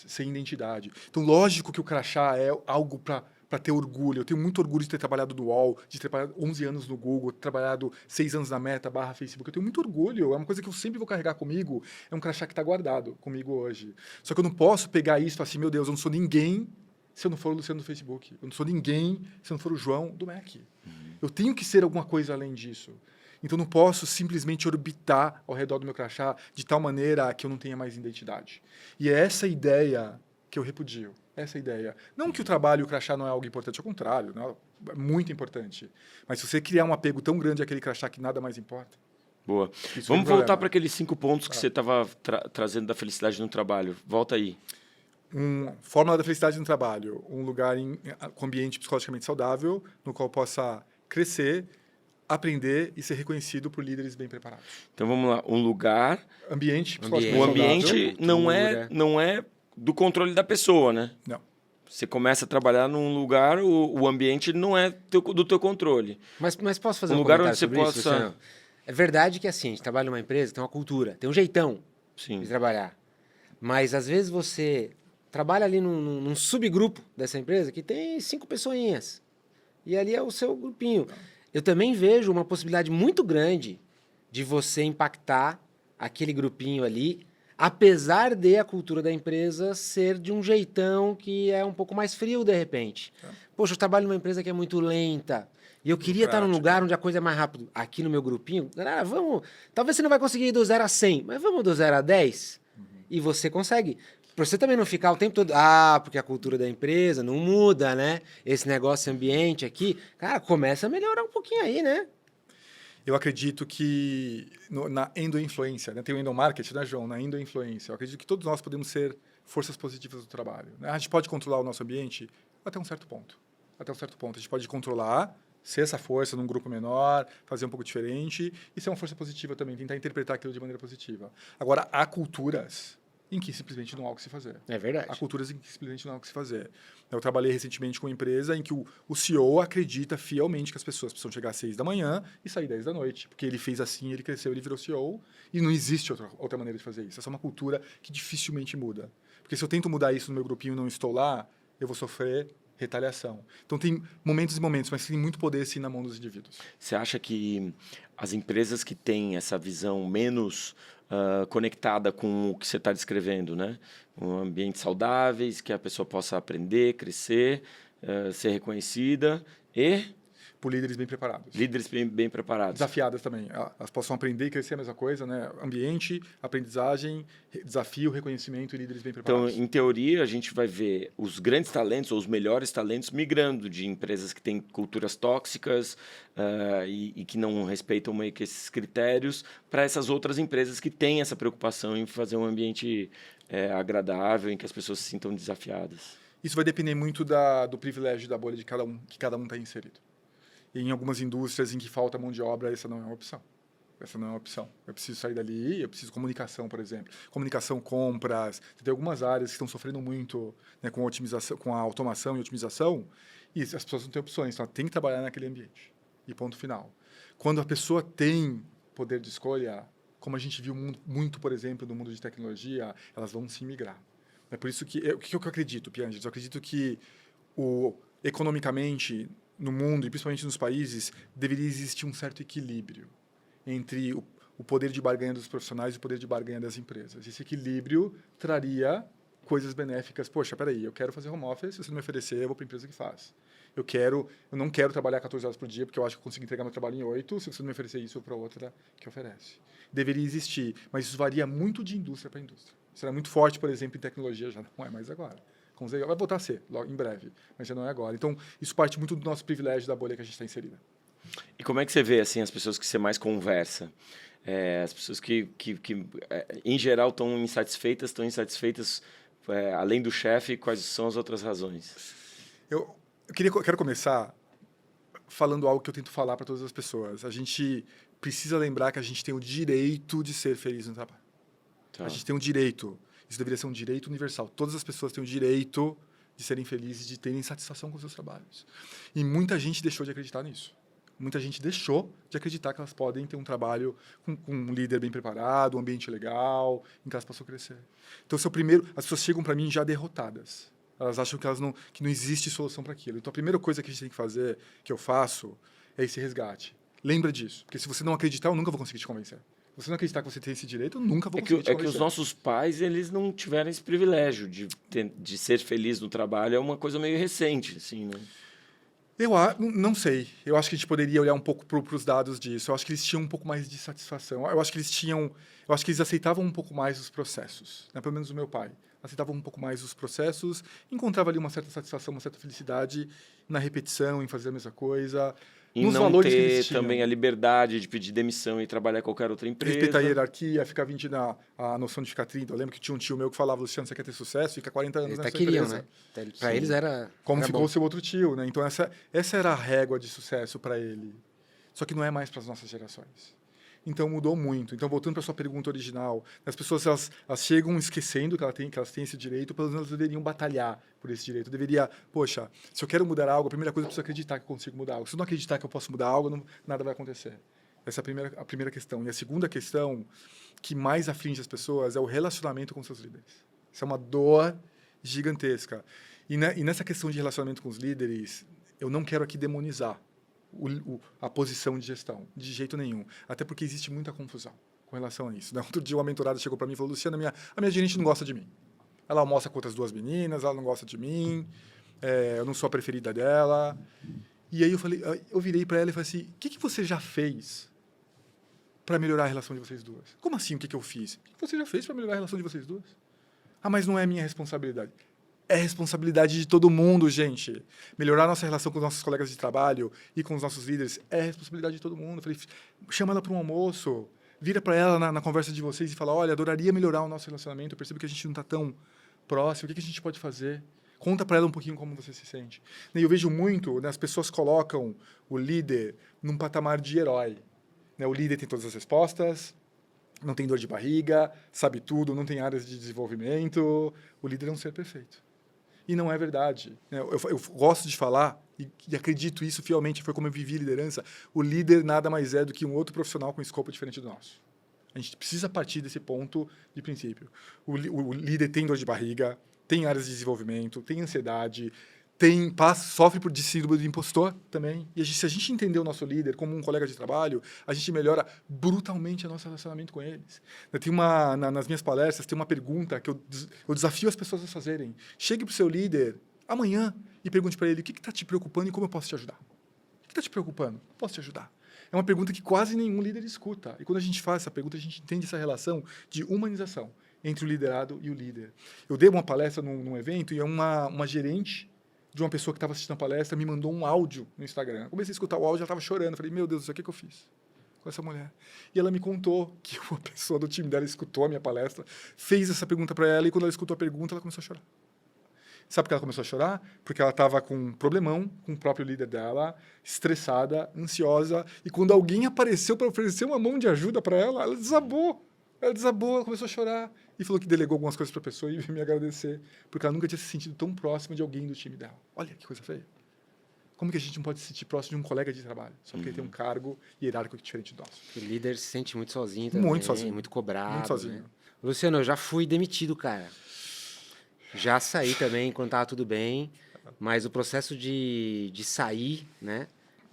Sem identidade. Então, lógico que o crachá é algo para ter orgulho. Eu tenho muito orgulho de ter trabalhado no UOL, de ter trabalhado 11 anos no Google, trabalhado 6 anos na Meta, /Facebook. Eu tenho muito orgulho. É uma coisa que eu sempre vou carregar comigo. É um crachá que está guardado comigo hoje. Só que eu não posso pegar isso e falar assim, meu Deus, eu não sou ninguém se eu não for o Luciano do Facebook. Eu não sou ninguém se eu não for o João do Mac. Eu tenho que ser alguma coisa além disso. Então, eu não posso simplesmente orbitar ao redor do meu crachá de tal maneira que eu não tenha mais identidade. E é essa ideia que eu repudio. Essa ideia. Não que o trabalho e o crachá não é algo importante, ao contrário, não, é muito importante. Mas se você criar um apego tão grande àquele crachá que nada mais importa, Boa. Isso Vamos foi um voltar problema. para aqueles 5 pontos que você estava trazendo da felicidade no trabalho. Volta aí. Fórmula da felicidade no trabalho. Um lugar com ambiente psicologicamente saudável, no qual possa crescer, aprender e ser reconhecido por líderes bem preparados. Então vamos lá. Um lugar. Ambiente O psicologicamente ambiente cultura. não é do controle da pessoa, né? Não. Você começa a trabalhar num lugar, o ambiente não é do teu controle. Mas posso fazer Um um lugar comentário onde você sobre isso, possa- Luciano? É verdade que assim, a gente trabalha numa empresa, tem uma cultura, tem um jeitão Sim. de trabalhar. Mas às vezes você trabalha ali num subgrupo dessa empresa que tem 5 pessoinhas. E ali é o seu grupinho. Eu também vejo uma possibilidade muito grande de você impactar aquele grupinho ali, apesar de a cultura da empresa ser de um jeitão que é um pouco mais frio de repente. Poxa, eu trabalho numa empresa que é muito lenta. E eu queria estar num Burocrática. lugar onde a coisa é mais rápida. Aqui no meu grupinho, galera, vamos. Talvez você não vai conseguir ir do 0 a 100, mas vamos do 0 a 10 e você consegue. Pra você também não ficar o tempo todo, porque a cultura da empresa não muda, né? Esse negócio ambiente aqui, cara, começa a melhorar um pouquinho aí, né? Eu acredito que na endoinfluência, né? Tem o endomarketing, né, João? Na endoinfluência. Eu acredito que todos nós podemos ser forças positivas do trabalho, né? A gente pode controlar o nosso ambiente até um certo ponto. Até um certo ponto. A gente pode controlar, ser essa força num grupo menor, fazer um pouco diferente e ser uma força positiva também, tentar interpretar aquilo de maneira positiva. Agora, há culturas em que simplesmente não há o que se fazer. É verdade. Há culturas em que simplesmente não há o que se fazer. Eu trabalhei recentemente com uma empresa em que o CEO acredita fielmente que as pessoas precisam chegar às 6 da manhã e sair 10 da noite, porque ele fez assim, ele cresceu, ele virou CEO, e não existe outra maneira de fazer isso. Essa é uma cultura que dificilmente muda. Porque se eu tento mudar isso no meu grupinho e não estou lá, eu vou sofrer retaliação. Então tem momentos e momentos, mas tem muito poder sim na mão dos indivíduos. Você acha que as empresas que têm essa visão menos conectada com o que você está descrevendo, né? Um ambiente saudáveis, que a pessoa possa aprender, crescer, ser reconhecida e Por líderes bem preparados. líderes bem preparados. Desafiadas também. Elas possam aprender e crescer a mesma coisa, né? Ambiente, aprendizagem, desafio, reconhecimento e líderes bem Então, preparados. em teoria, a gente vai ver os grandes talentos ou os melhores talentos migrando de empresas que têm culturas tóxicas e que não respeitam meio que esses critérios para essas outras empresas que têm essa preocupação em fazer um ambiente agradável, em que as pessoas se sintam desafiadas. Isso vai depender muito do privilégio da bolha de cada um, que cada um está inserido. E em algumas indústrias em que falta mão de obra, essa não é uma opção. Essa não é uma opção. Eu preciso sair dali, eu preciso comunicação, por exemplo. Comunicação, compras. Tem algumas áreas que estão sofrendo muito, né, com otimização, com a automação e otimização, e as pessoas não têm opções. Então, ela tem que trabalhar naquele ambiente. E ponto final. Quando a pessoa tem poder de escolha, como a gente viu muito, por exemplo, no mundo de tecnologia, elas vão se migrar. É por isso que... O que eu acredito, Pianges? Eu acredito que, economicamente, no mundo, e principalmente nos países, deveria existir um certo equilíbrio entre o poder de barganha dos profissionais e o poder de barganha das empresas. Esse equilíbrio traria coisas benéficas. Poxa, peraí, eu quero fazer home office, se você não me oferecer, eu vou para a empresa que faz. Eu não quero trabalhar 14 horas por dia, porque eu acho que eu consigo entregar meu trabalho em 8, se você não me oferecer isso, eu vou para outra que oferece. Deveria existir, mas isso varia muito de indústria para indústria. Isso era muito forte, por exemplo, em tecnologia, já não é mais agora. Vai voltar a ser, logo, em breve, mas já não é agora. Então, isso parte muito do nosso privilégio da bolha que a gente está inserida. E como é que você vê assim as pessoas que você mais conversa? As pessoas que em geral, estão insatisfeitas além do chefe, quais são as outras razões? Eu quero começar falando algo que eu tento falar para todas as pessoas. A gente precisa lembrar que a gente tem o direito de ser feliz no trabalho. Tá. A gente tem um direito. Isso deveria ser um direito universal. Todas as pessoas têm o direito de serem felizes, de terem satisfação com seus trabalhos. E muita gente deixou de acreditar nisso. Muita gente deixou de acreditar que elas podem ter um trabalho com um líder bem preparado, um ambiente legal, em que elas possam crescer. Então, as pessoas chegam para mim já derrotadas. Elas acham que não existe solução para aquilo. Então, a primeira coisa que a gente tem que fazer, que eu faço, é esse resgate. Lembra disso. Porque se você não acreditar, eu nunca vou conseguir te convencer. Se você não acreditar que você tem esse direito, eu nunca vou conseguir te convencer. É que os nossos pais, eles não tiveram esse privilégio de ser feliz no trabalho. É uma coisa meio recente, assim, né? Eu não sei. Eu acho que a gente poderia olhar um pouco para os dados disso. Eu acho que eles tinham um pouco mais de satisfação. Eu acho que eles aceitavam um pouco mais os processos, né? Pelo menos o meu pai. Aceitava um pouco mais os processos, encontrava ali uma certa satisfação, uma certa felicidade na repetição, em fazer a mesma coisa. E nos não valores que ter eles tinham. também a liberdade de pedir demissão e trabalhar em qualquer outra empresa. Respeitar a hierarquia, ficar 20 a noção de ficar 30. Eu lembro que tinha um tio meu que falava, Luciano, você quer ter sucesso? Fica 40 anos Eles nessa até queriam, empresa. né? Pra eles era. Como era ficou bom. o seu outro tio, né? Então essa era a régua de sucesso para ele. Só que não é mais para as nossas gerações. Então mudou muito. Então voltando para sua pergunta original, as pessoas elas chegam esquecendo que elas têm esse direito, pelo menos elas deveriam batalhar por esse direito. Eu deveria, poxa, se eu quero mudar algo, a primeira coisa eu preciso acreditar que eu consigo mudar algo. Se eu não acreditar que eu posso mudar algo, nada vai acontecer. Essa é a primeira questão. E a segunda questão que mais aflige as pessoas é o relacionamento com seus líderes. Isso é uma dor gigantesca. E nessa questão de relacionamento com os líderes, eu não quero aqui demonizar a posição de gestão, de jeito nenhum. Até porque existe muita confusão com relação a isso. Outro dia uma mentorada chegou para mim e falou, Luciana, a minha gerente não gosta de mim. Ela almoça com outras 2 meninas, ela não gosta de mim, eu não sou a preferida dela. E aí eu virei para ela e falei assim, o que você já fez para melhorar a relação de vocês duas? Como assim, o que eu fiz? O que você já fez para melhorar a relação de vocês duas? Ah, mas não é minha responsabilidade. É responsabilidade de todo mundo, gente. Melhorar a nossa relação com os nossos colegas de trabalho e com os nossos líderes é responsabilidade de todo mundo. Eu falei, chama ela para um almoço, vira para ela na conversa de vocês e fala, olha, adoraria melhorar o nosso relacionamento, eu percebo que a gente não está tão próximo, o que a gente pode fazer? Conta para ela um pouquinho como você se sente. E eu vejo muito, né, as pessoas colocam o líder num patamar de herói. Né? O líder tem todas as respostas, não tem dor de barriga, sabe tudo, não tem áreas de desenvolvimento. O líder é um ser perfeito. E não é verdade. Eu gosto de falar, e acredito isso fielmente, foi como eu vivi liderança, o líder nada mais é do que um outro profissional com escopo diferente do nosso. A gente precisa partir desse ponto de princípio. O líder tem dor de barriga, tem áreas de desenvolvimento, tem ansiedade, sofre por síndrome do impostor também. E se a gente entender o nosso líder como um colega de trabalho, a gente melhora brutalmente o nosso relacionamento com eles. Nas minhas palestras, tem uma pergunta que eu desafio as pessoas a fazerem. Chegue para o seu líder amanhã e pergunte para ele o que está te preocupando e como eu posso te ajudar. O que está te preocupando? Posso te ajudar? É uma pergunta que quase nenhum líder escuta. E quando a gente faz essa pergunta, a gente entende essa relação de humanização entre o liderado e o líder. Eu dei uma palestra num evento e uma gerente de uma pessoa que estava assistindo a palestra me mandou um áudio no Instagram. Eu comecei a escutar o áudio, ela estava chorando. Eu falei, meu Deus do céu, o que eu fiz com essa mulher? E ela me contou que uma pessoa do time dela escutou a minha palestra, fez essa pergunta para ela e quando ela escutou a pergunta, ela começou a chorar. Sabe por que ela começou a chorar? Porque ela estava com um problemão com o próprio líder dela, estressada, ansiosa, e quando alguém apareceu para oferecer uma mão de ajuda para ela, ela desabou. Ela começou a chorar e falou que delegou algumas coisas para a pessoa e veio me agradecer, porque ela nunca tinha se sentido tão próxima de alguém do time dela. Olha que coisa feia. Como que a gente não pode se sentir próximo de um colega de trabalho, só porque ele tem um cargo hierárquico diferente do nosso? O líder se sente muito sozinho também. Muito sozinho. Muito cobrado. Muito sozinho. Né? Luciano, eu já fui demitido, cara. Já saí também quando estava tudo bem, mas o processo de sair, né,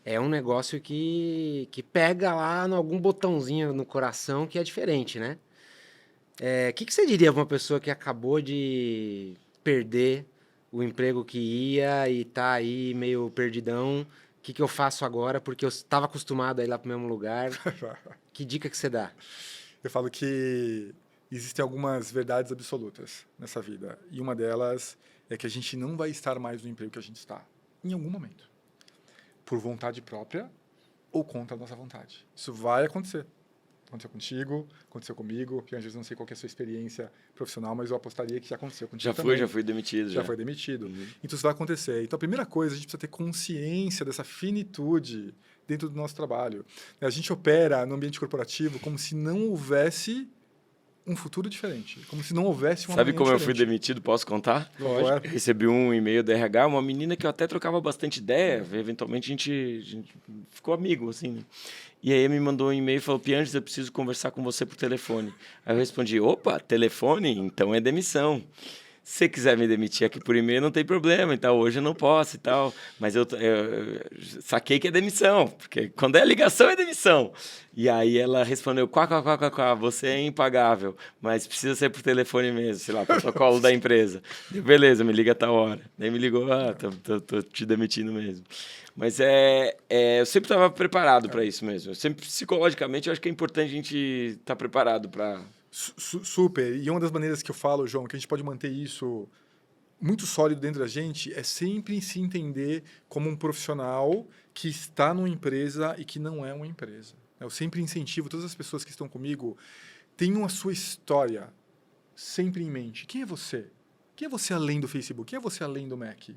é um negócio que pega lá em algum botãozinho no coração que é diferente, né? O que você diria para uma pessoa que acabou de perder o emprego que ia e tá aí meio perdidão? O que eu faço agora? Porque eu estava acostumado a ir lá para o mesmo lugar. Que dica que você dá? Eu falo que existem algumas verdades absolutas nessa vida. E uma delas é que a gente não vai estar mais no emprego que a gente está, em algum momento. Por vontade própria ou contra a nossa vontade. Isso vai acontecer. Aconteceu contigo, aconteceu comigo. Que às vezes não sei qual que é a sua experiência profissional, mas eu apostaria que já aconteceu contigo também. Já fui demitido. Já foi demitido. Então isso vai acontecer. Então a primeira coisa, a gente precisa ter consciência dessa finitude dentro do nosso trabalho. A gente opera no ambiente corporativo como se não houvesse um futuro diferente, como se não houvesse uma Sabe como diferente. eu fui demitido? Posso contar? Pode. Eu recebi um e-mail da RH, uma menina que eu até trocava bastante ideia, eventualmente a gente ficou amigo, assim, né? E aí me mandou um e-mail e falou, Pianges, eu preciso conversar com você por telefone. Aí eu respondi, opa, telefone? Então é demissão. Se você quiser me demitir aqui por e-mail, não tem problema, então hoje eu não posso e tal. Mas eu saquei que é demissão, porque quando é ligação é demissão. E aí ela respondeu, quá, você é impagável, mas precisa ser por telefone mesmo, sei lá, protocolo da empresa. Eu, beleza, me liga a tal hora. Daí me ligou, tô te demitindo mesmo. Mas eu sempre estava preparado para isso mesmo. Eu sempre, psicologicamente, eu acho que é importante a gente estar preparado para... Super. E uma das maneiras que eu falo, João, que a gente pode manter isso muito sólido dentro da gente é sempre se entender como um profissional que está numa empresa e que não é uma empresa. Eu sempre incentivo todas as pessoas que estão comigo, tenham a sua história sempre em mente. Quem é você? Quem é você além do Facebook? Quem é você além do Mac?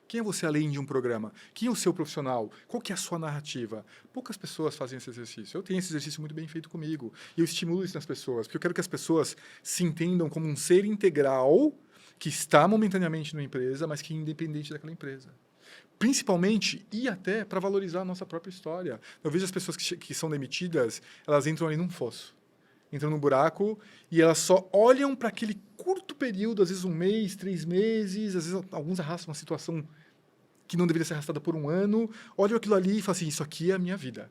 Quem é você além de um programa? Quem é o seu profissional? Qual que é a sua narrativa? Poucas pessoas fazem esse exercício. Eu tenho esse exercício muito bem feito comigo. E eu estimulo isso nas pessoas, porque eu quero que as pessoas se entendam como um ser integral que está momentaneamente numa empresa, mas que é independente daquela empresa. Principalmente e até para valorizar a nossa própria história. Eu vejo as pessoas que são demitidas, elas entram ali num fosso. Entram num buraco e elas só olham para aquele curto período, às vezes 1 mês, 3 meses, às vezes alguns arrastam uma situação que não deveria ser arrastada por 1 ano, olham aquilo ali e falam assim, isso aqui é a minha vida.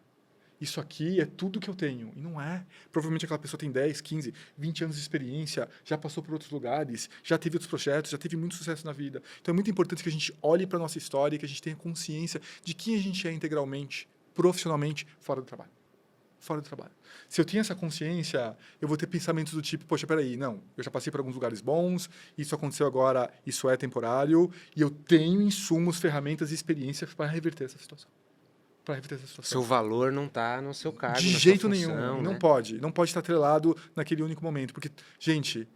Isso aqui é tudo que eu tenho. E não é. Provavelmente aquela pessoa tem 10, 15, 20 anos de experiência, já passou por outros lugares, já teve outros projetos, já teve muito sucesso na vida. Então é muito importante que a gente olhe para a nossa história e que a gente tenha consciência de quem a gente é integralmente, profissionalmente, fora do trabalho. Fora do trabalho. Se eu tenho essa consciência, eu vou ter pensamentos do tipo, poxa, peraí, não, eu já passei por alguns lugares bons, isso aconteceu agora, isso é temporário, e eu tenho insumos, ferramentas e experiências para reverter essa situação. Para reverter essa situação. Seu valor não está no seu cargo, De na sua jeito função, nenhum. Não né? pode. Não pode estar atrelado naquele único momento. Porque, gente,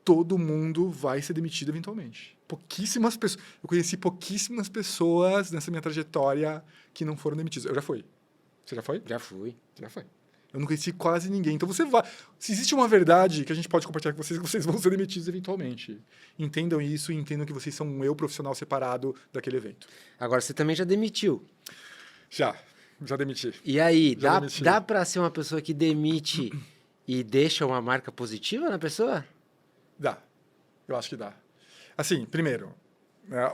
todo mundo vai ser demitido eventualmente. Pouquíssimas pessoas. Eu conheci pouquíssimas pessoas nessa minha trajetória que não foram demitidas. Eu já fui. Você já foi? Já fui. Você já foi. Eu não conheci quase ninguém. Então você vai. Se existe uma verdade que a gente pode compartilhar com vocês, vocês vão ser demitidos eventualmente. Entendam isso e entendam que vocês são um eu profissional separado daquele evento. Agora, você também já demitiu. Já demiti. E aí, Já demiti. dá para ser uma pessoa que demite e deixa uma marca positiva na pessoa? Dá. Eu acho que dá. Assim, primeiro, né,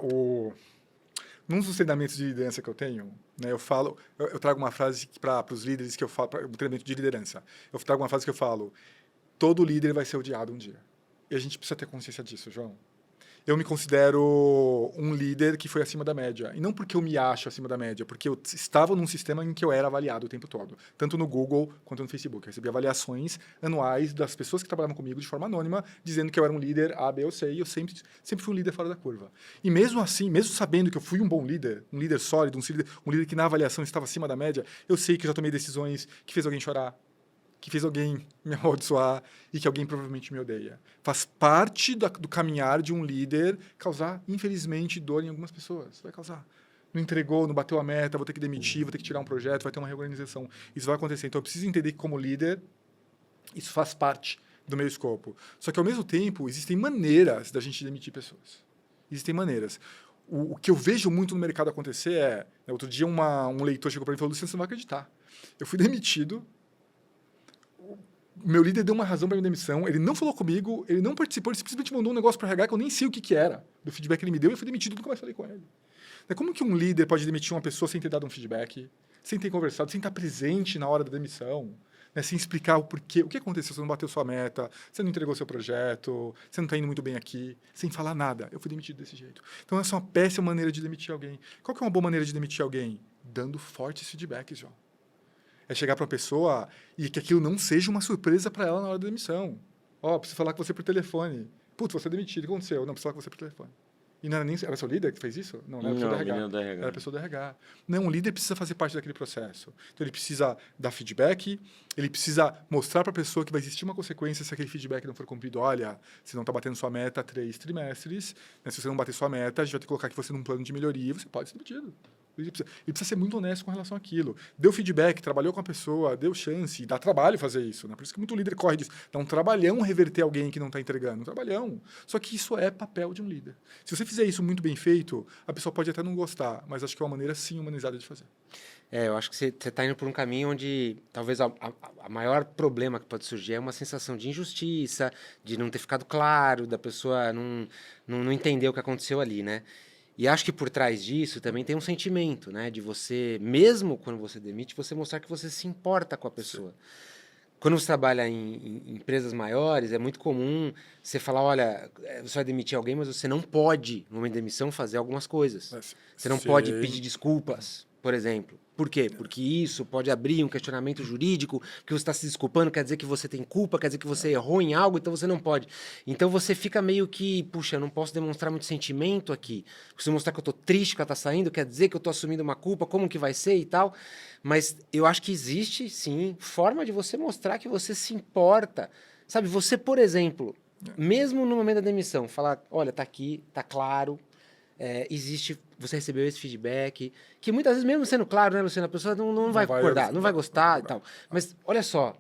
num dos treinamentos de liderança que eu tenho, né, eu trago uma frase para os líderes que eu falo, para o treinamento de liderança. Eu trago uma frase que eu falo, todo líder vai ser odiado um dia. E a gente precisa ter consciência disso, João. Eu me considero um líder que foi acima da média. E não porque eu me acho acima da média, porque eu estava num sistema em que eu era avaliado o tempo todo. Tanto no Google quanto no Facebook. Eu recebi avaliações anuais das pessoas que trabalhavam comigo de forma anônima, dizendo que eu era um líder A, B ou C, e eu sempre fui um líder fora da curva. E mesmo assim, mesmo sabendo que eu fui um bom líder, um líder sólido, um líder que na avaliação estava acima da média, eu sei que eu já tomei decisões que fez alguém chorar, que fez alguém me amaldiçoar e que alguém provavelmente me odeia. Faz parte do caminhar de um líder causar, infelizmente, dor em algumas pessoas. Vai causar. Não entregou, não bateu a meta, vou ter que demitir, vou ter que tirar um projeto, vai ter uma reorganização. Isso vai acontecer. Então, eu preciso entender que, como líder, isso faz parte do meu escopo. Só que, ao mesmo tempo, existem maneiras da gente demitir pessoas. Existem maneiras. O que eu vejo muito no mercado acontecer é... Né, outro dia, um leitor chegou para mim e falou, Luciano, você não vai acreditar. Eu fui demitido. O meu líder deu uma razão para minha demissão, ele não falou comigo, ele não participou, ele simplesmente mandou um negócio para o RH que eu nem sei o que era, do feedback que ele me deu, e eu fui demitido, nunca mais falei com ele. Como que um líder pode demitir uma pessoa sem ter dado um feedback, sem ter conversado, sem estar presente na hora da demissão, né, sem explicar o porquê, o que aconteceu, você não bateu sua meta, você não entregou seu projeto, você não está indo muito bem aqui, sem falar nada. Eu fui demitido desse jeito. Então, essa é uma péssima maneira de demitir alguém. Qual que é uma boa maneira de demitir alguém? Dando fortes feedbacks, João. É chegar para uma pessoa e que aquilo não seja uma surpresa para ela na hora da demissão. Preciso falar com você por telefone. Putz, você é demitido, o que aconteceu? Não, preciso falar com você por telefone. E não era seu líder que fez isso? Não, era a pessoa do RH. Era a pessoa do RH. Não, um líder precisa fazer parte daquele processo. Então, ele precisa dar feedback, ele precisa mostrar para a pessoa que vai existir uma consequência se aquele feedback não for cumprido. Olha, você não está batendo sua meta há 3 trimestres, né? Se você não bater sua meta, a gente vai ter que colocar aqui você num plano de melhoria e você pode ser demitido. Ele precisa ser muito honesto com relação àquilo. Deu feedback, trabalhou com a pessoa, deu chance, dá trabalho fazer isso. Né? Por isso que muito líder corre disso. Dá um trabalhão reverter alguém que não está entregando. Um trabalhão. Só que isso é papel de um líder. Se você fizer isso muito bem feito, a pessoa pode até não gostar, mas acho que é uma maneira, sim, humanizada de fazer. Eu acho que você está indo por um caminho onde talvez a maior problema que pode surgir é uma sensação de injustiça, de não ter ficado claro, da pessoa não entender o que aconteceu ali, né? E acho que por trás disso também tem um sentimento, né? De você, mesmo quando você demite, você mostrar que você se importa com a pessoa. Sim. Quando você trabalha em empresas maiores, é muito comum você falar, olha, você vai demitir alguém, mas você não pode, no momento de demissão, fazer algumas coisas. Você não pode pedir desculpas, por exemplo. Por quê? Porque isso pode abrir um questionamento jurídico, que você está se desculpando, quer dizer que você tem culpa, quer dizer que você errou em algo, então você não pode. Então você fica meio que, puxa, eu não posso demonstrar muito sentimento aqui. Se eu mostrar que eu tô triste que ela tá saindo, quer dizer que eu tô assumindo uma culpa, como que vai ser e tal. Mas eu acho que existe, sim, forma de você mostrar que você se importa. Sabe, você, por exemplo, mesmo no momento da demissão, falar, olha, tá aqui, tá claro, existe, você recebeu esse feedback, que muitas vezes, mesmo sendo claro, né, Luciano, a pessoa não vai concordar, não vai gostar e tal. Mas, olha só,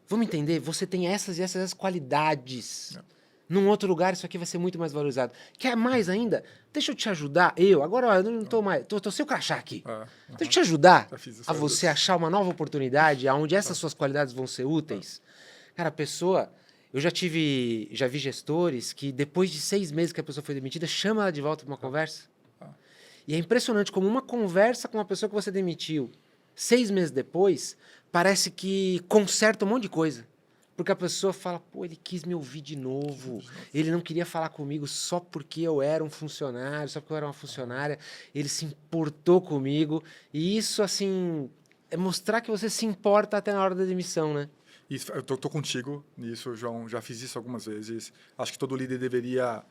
vamos entender, você tem essas e essas qualidades. Num outro lugar, isso aqui vai ser muito mais valorizado. Quer mais ainda? Deixa eu te ajudar. Agora, olha, eu não tô mais, tô sem o crachá aqui. Deixa eu te ajudar a você achar uma nova oportunidade, onde essas suas qualidades vão ser úteis. Cara, a pessoa... Eu já vi gestores que depois de 6 meses que a pessoa foi demitida, chama ela de volta para uma conversa. E é impressionante como uma conversa com uma pessoa que você demitiu 6 meses depois, parece que conserta um monte de coisa. Porque a pessoa fala, pô, ele quis me ouvir de novo, ele não queria falar comigo só porque eu era um funcionário, só porque eu era uma funcionária, ele se importou comigo. E isso, assim, é mostrar que você se importa até na hora da demissão, né? Isso, eu tô contigo nisso, João. Já fiz isso algumas vezes. Acho que todo líder deveria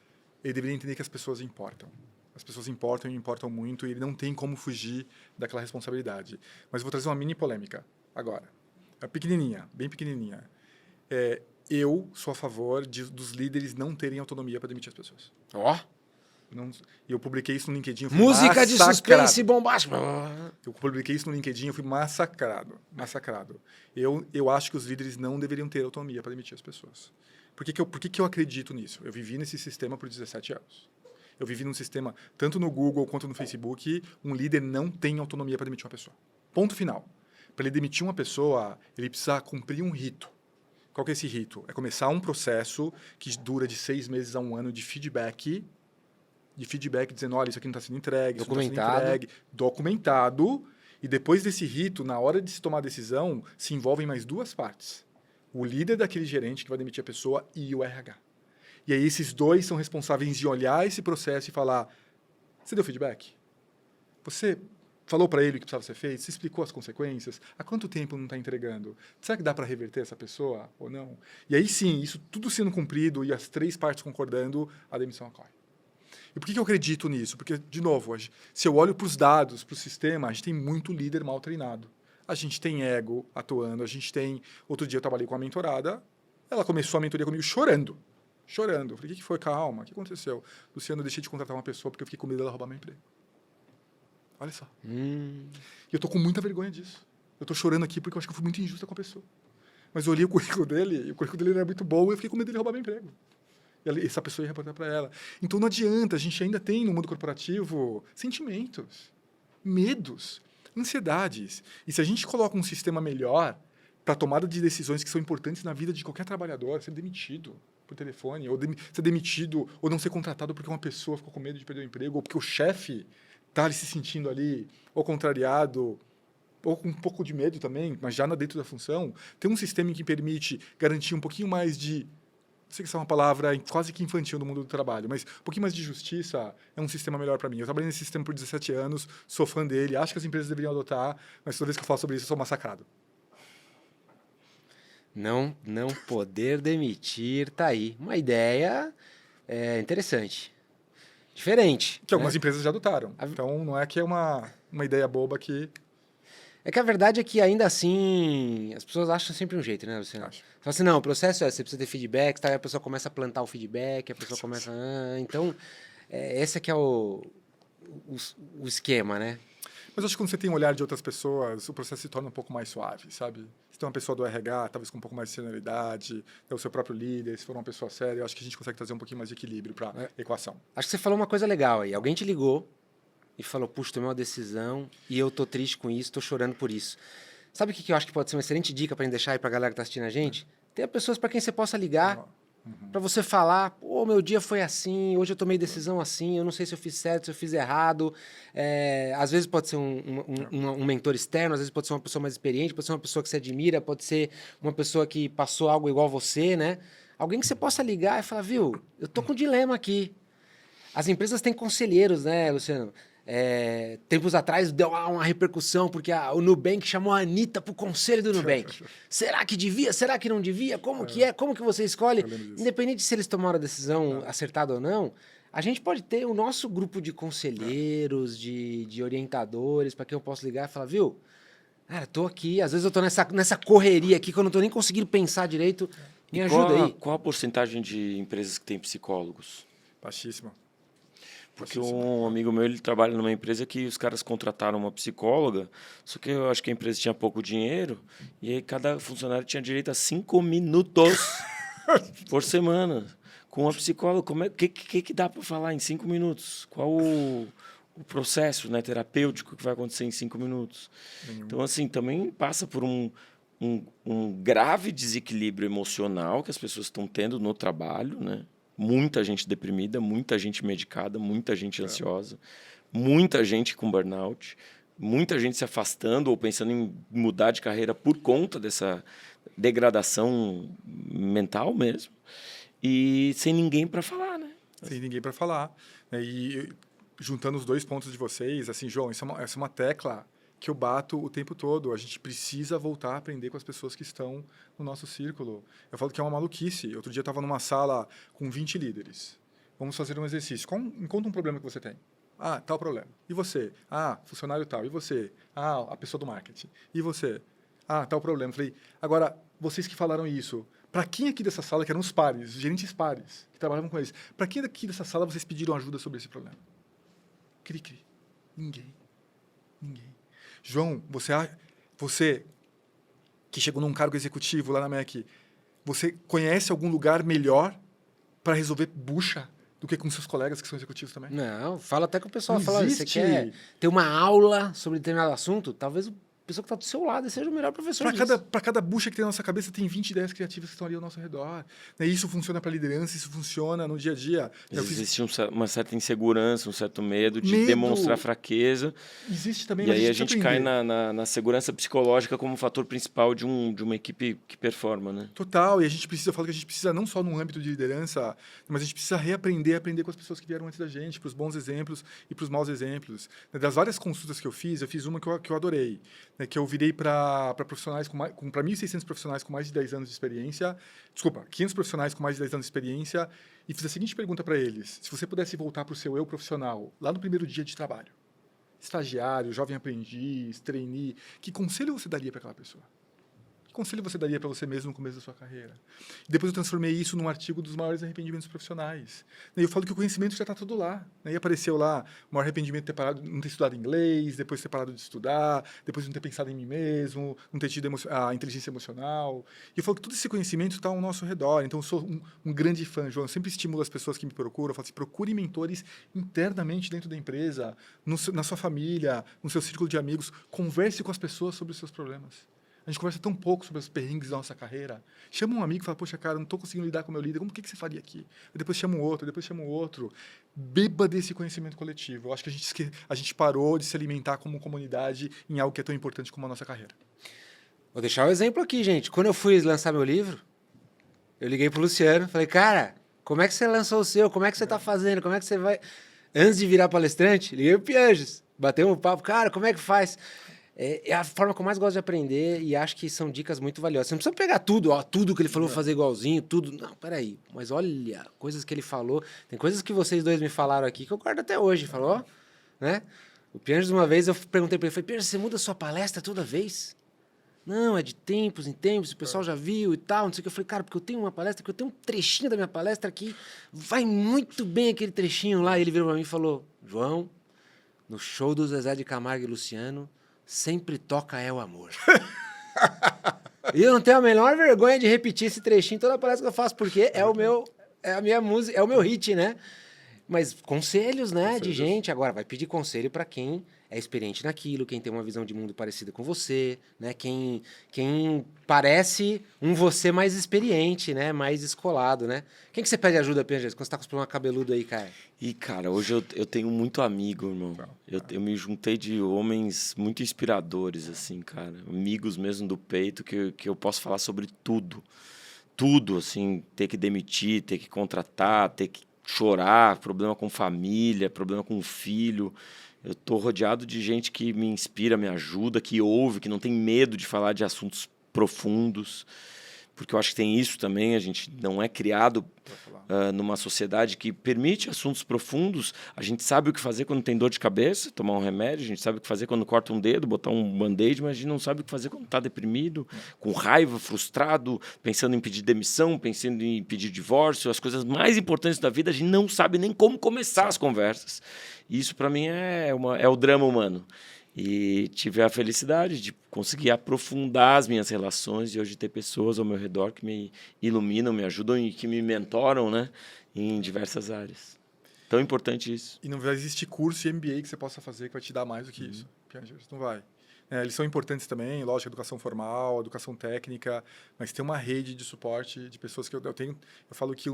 entender que as pessoas importam. As pessoas importam e importam muito e ele não tem como fugir daquela responsabilidade. Mas eu vou trazer uma mini polêmica agora. É pequenininha, bem pequenininha. Eu sou a favor dos líderes não terem autonomia para demitir as pessoas. Ó. E eu publiquei isso no LinkedIn. Música de suspense bombástica. Eu publiquei isso no LinkedIn, eu fui massacrado. Eu acho que os líderes não deveriam ter autonomia para demitir as pessoas. Por que eu acredito nisso? Eu vivi nesse sistema por 17 anos. Eu vivi num sistema, tanto no Google quanto no Facebook, um líder não tem autonomia para demitir uma pessoa. Ponto final. Para ele demitir uma pessoa, ele precisa cumprir um rito. Qual que é esse rito? É começar um processo que dura de 6 meses a 1 ano de feedback, dizendo, olha, isso aqui não está sendo entregue, isso não está sendo entregue, documentado, e depois desse rito, na hora de se tomar a decisão, se envolvem mais 2 partes. O líder daquele gerente que vai demitir a pessoa e o RH. E aí esses 2 são responsáveis de olhar esse processo e falar, você deu feedback? Você falou para ele o que precisava ser feito? Você explicou as consequências? Há quanto tempo não está entregando? Será que dá para reverter essa pessoa ou não? E aí sim, isso tudo sendo cumprido e as 3 partes concordando, a demissão ocorre. E por que eu acredito nisso? Porque, de novo, se eu olho para os dados, para o sistema, a gente tem muito líder mal treinado. A gente tem ego atuando, a gente tem... Outro dia eu trabalhei com uma mentorada, ela começou a mentoria comigo chorando. Eu falei, o que foi? Calma, o que aconteceu? Luciano, eu deixei de contratar uma pessoa porque eu fiquei com medo dela roubar meu emprego. Olha só. E eu tô com muita vergonha disso. Eu tô chorando aqui porque eu acho que eu fui muito injusta com a pessoa. Mas eu olhei o currículo dele, e o currículo dele era muito bom, e eu fiquei com medo dele roubar meu emprego. Essa pessoa ia reportar para ela. Então não adianta, a gente ainda tem no mundo corporativo sentimentos, medos, ansiedades. E se a gente coloca um sistema melhor para tomada de decisões que são importantes na vida de qualquer trabalhador, ser demitido por telefone, ou ser demitido ou não ser contratado porque uma pessoa ficou com medo de perder o emprego, ou porque o chefe está se sentindo ali ou contrariado, ou com um pouco de medo também, mas já dentro da função, tem um sistema que permite garantir um pouquinho mais de... Sei que essa é uma palavra quase que infantil no mundo do trabalho, mas um pouquinho mais de justiça é um sistema melhor para mim. Eu trabalhei nesse sistema por 17 anos, sou fã dele, acho que as empresas deveriam adotar, mas toda vez que eu falo sobre isso, eu sou massacrado. Não poder demitir, tá aí. Uma ideia interessante. Diferente. Que algumas empresas já adotaram. Então, não é que é uma ideia boba que... É que a verdade é que, ainda assim, as pessoas acham sempre um jeito, né, Luciano? Fala assim, não, o processo você precisa ter feedback, tá? Aí a pessoa começa a plantar o feedback, a pessoa começa... então, esse aqui é o esquema, né? Mas eu acho que quando você tem um olhar de outras pessoas, o processo se torna um pouco mais suave, sabe? Se tem uma pessoa do RH, talvez com um pouco mais de senioridade, é o seu próprio líder, se for uma pessoa séria, eu acho que a gente consegue trazer um pouquinho mais de equilíbrio para a equação. Acho que você falou uma coisa legal aí. Alguém te ligou e falou, puxa, tomei uma decisão e eu tô triste com isso, tô chorando por isso. Sabe o que eu acho que pode ser uma excelente dica para gente deixar aí pra galera que tá assistindo a gente? Ter pessoas para quem você possa ligar, para você falar, pô, meu dia foi assim, hoje eu tomei decisão assim, eu não sei se eu fiz certo, se eu fiz errado. Às vezes pode ser um mentor externo, às vezes pode ser uma pessoa mais experiente, pode ser uma pessoa que você admira, pode ser uma pessoa que passou algo igual a você, né? Alguém que você possa ligar e falar, viu, eu tô com um dilema aqui. As empresas têm conselheiros, né, Luciano? Tempos atrás deu uma repercussão porque o Nubank chamou a Anitta pro conselho do Nubank. Será que devia? Será que não devia? Como que é? Como que você escolhe? Eu lembro disso. Independente se eles tomaram a decisão acertada ou não, a gente pode ter o nosso grupo de conselheiros, de orientadores, para quem eu posso ligar e falar, viu? Cara, tô aqui, às vezes eu tô nessa correria aqui que eu não tô nem conseguindo pensar direito. Me ajuda aí. Qual a porcentagem de empresas que tem psicólogos? Baixíssima. Porque um amigo meu, ele trabalha numa empresa que os caras contrataram uma psicóloga, só que eu acho que a empresa tinha pouco dinheiro, e aí cada funcionário tinha direito a 5 minutos por semana com uma psicóloga. O que dá para falar em 5 minutos? Qual o processo, né, terapêutico que vai acontecer em 5 minutos? Então, assim, também passa por um grave desequilíbrio emocional que as pessoas estão tendo no trabalho, né? Muita gente deprimida, muita gente medicada, muita gente ansiosa, muita gente com burnout, muita gente se afastando ou pensando em mudar de carreira por conta dessa degradação mental mesmo, e sem ninguém para falar, né? Sem ninguém para falar. E juntando os dois pontos de vocês, assim, João, essa é uma tecla que eu bato o tempo todo. A gente precisa voltar a aprender com as pessoas que estão no nosso círculo. Eu falo que é uma maluquice. Outro dia eu estava numa sala com 20 líderes. Vamos fazer um exercício. Me conta um problema que você tem. Ah, tal problema. E você? Ah, funcionário tal. E você? Ah, a pessoa do marketing. E você? Ah, tal problema. Falei, agora, vocês que falaram isso, para quem aqui dessa sala, que eram os pares, os gerentes pares, que trabalhavam com eles, para quem aqui dessa sala vocês pediram ajuda sobre esse problema? Cri. Ninguém. João, você que chegou num cargo executivo lá na MEC, você conhece algum lugar melhor para resolver bucha do que com seus colegas que são executivos também? Não, fala até com o pessoal. Não Fala, você existe. quer ter uma aula sobre determinado assunto? Talvez a pessoa que está do seu lado seja o melhor professor disso. Para cada bucha que tem na nossa cabeça, tem 20 ideias criativas que estão ali ao nosso redor. Isso funciona para liderança, isso funciona no dia a dia. Existe uma certa insegurança, um certo medo de demonstrar fraqueza. Existe também, e mas aí a gente precisa cai aprender. na segurança psicológica como fator principal de uma equipe que performa, né? Total, e eu falo que a gente precisa não só no âmbito de liderança, mas a gente precisa aprender com as pessoas que vieram antes da gente, para os bons exemplos e para os maus exemplos. Das várias consultas que eu fiz uma que eu adorei, né, que eu virei para profissionais para 1.600 profissionais com mais de 10 anos de experiência, 500 profissionais com mais de 10 anos de experiência, e fiz a seguinte pergunta para eles: se você pudesse voltar para o seu eu profissional, lá no primeiro dia de trabalho, estagiário, jovem aprendiz, trainee, que conselho você daria para aquela pessoa? Que conselho você daria para você mesmo no começo da sua carreira? E depois eu transformei isso num artigo dos maiores arrependimentos profissionais. E eu falo que o conhecimento já está todo lá. E apareceu lá o maior arrependimento de não ter estudado inglês, depois ter parado de estudar, depois de não ter pensado em mim mesmo, não ter tido a inteligência emocional. E eu falo que todo esse conhecimento está ao nosso redor. Então eu sou um grande fã, João. Eu sempre estimulo as pessoas que me procuram. Eu falo assim, procure mentores internamente dentro da empresa, na sua família, no seu círculo de amigos. Converse com as pessoas sobre os seus problemas. A gente conversa tão pouco sobre os perrengues da nossa carreira. Chama um amigo e fala, poxa, cara, não estou conseguindo lidar com o meu líder, como que você faria aqui? E depois chama um outro. Beba desse conhecimento coletivo. Eu acho que a gente parou de se alimentar como comunidade em algo que é tão importante como a nossa carreira. Vou deixar o exemplo aqui, gente. Quando eu fui lançar meu livro, eu liguei pro Luciano, falei, cara, como é que você lançou o seu? Como é que você tá fazendo? Como é que você vai... Antes de virar palestrante, liguei pro Pianges, bateu um papo, cara, como é que faz? É a forma que eu mais gosto de aprender e acho que são dicas muito valiosas. Você não precisa pegar tudo que ele falou, fazer igualzinho, tudo. Não, peraí. Mas olha, coisas que ele falou. Tem coisas que vocês dois me falaram aqui que eu guardo até hoje. Falou, né? O Pianges, uma vez, eu perguntei para ele, falei, Pianges, você muda sua palestra toda vez? Não, é de tempos em tempos, o pessoal já viu e tal, não sei o que. Eu falei, cara, porque eu tenho uma palestra, que eu tenho um trechinho da minha palestra que vai muito bem aquele trechinho lá. E ele virou para mim e falou, João, no show do Zezé de Camargo e Luciano, sempre toca É o Amor. E eu não tenho a menor vergonha de repetir esse trechinho toda a palestra que eu faço, porque é a minha música, é o meu hit, né? Mas conselhos, né, de gente. Agora, vai pedir conselho para quem é experiente naquilo, quem tem uma visão de mundo parecida com você, né? Quem parece um você mais experiente, né? Mais escolado, né? Quem que você pede ajuda, Pianges, quando você tá com os problemas cabeludo aí, cara? E, cara, hoje eu tenho muito amigo, irmão. Eu me juntei de homens muito inspiradores, assim, cara. Amigos mesmo do peito, que eu posso falar sobre tudo. Tudo, assim, ter que demitir, ter que contratar, ter que chorar, problema com família, problema com filho. Eu tô rodeado de gente que me inspira, me ajuda, que ouve, que não tem medo de falar de assuntos profundos, porque eu acho que tem isso também, a gente não é criado numa sociedade que permite assuntos profundos. A gente sabe o que fazer quando tem dor de cabeça, tomar um remédio, a gente sabe o que fazer quando corta um dedo, botar um band-aid, mas a gente não sabe o que fazer quando está deprimido, com raiva, frustrado, pensando em pedir demissão, pensando em pedir divórcio, as coisas mais importantes da vida, a gente não sabe nem como começar as conversas. E isso, para mim, é o drama humano. E tive a felicidade de conseguir aprofundar as minhas relações e hoje ter pessoas ao meu redor que me iluminam, me ajudam e que me mentoram, né, em diversas áreas. Tão importante isso. E não vai existir curso e MBA que você possa fazer que vai te dar mais do que isso. Não vai. Eles são importantes também, lógico, educação formal, educação técnica, mas tem uma rede de suporte de pessoas que eu tenho. Eu falo que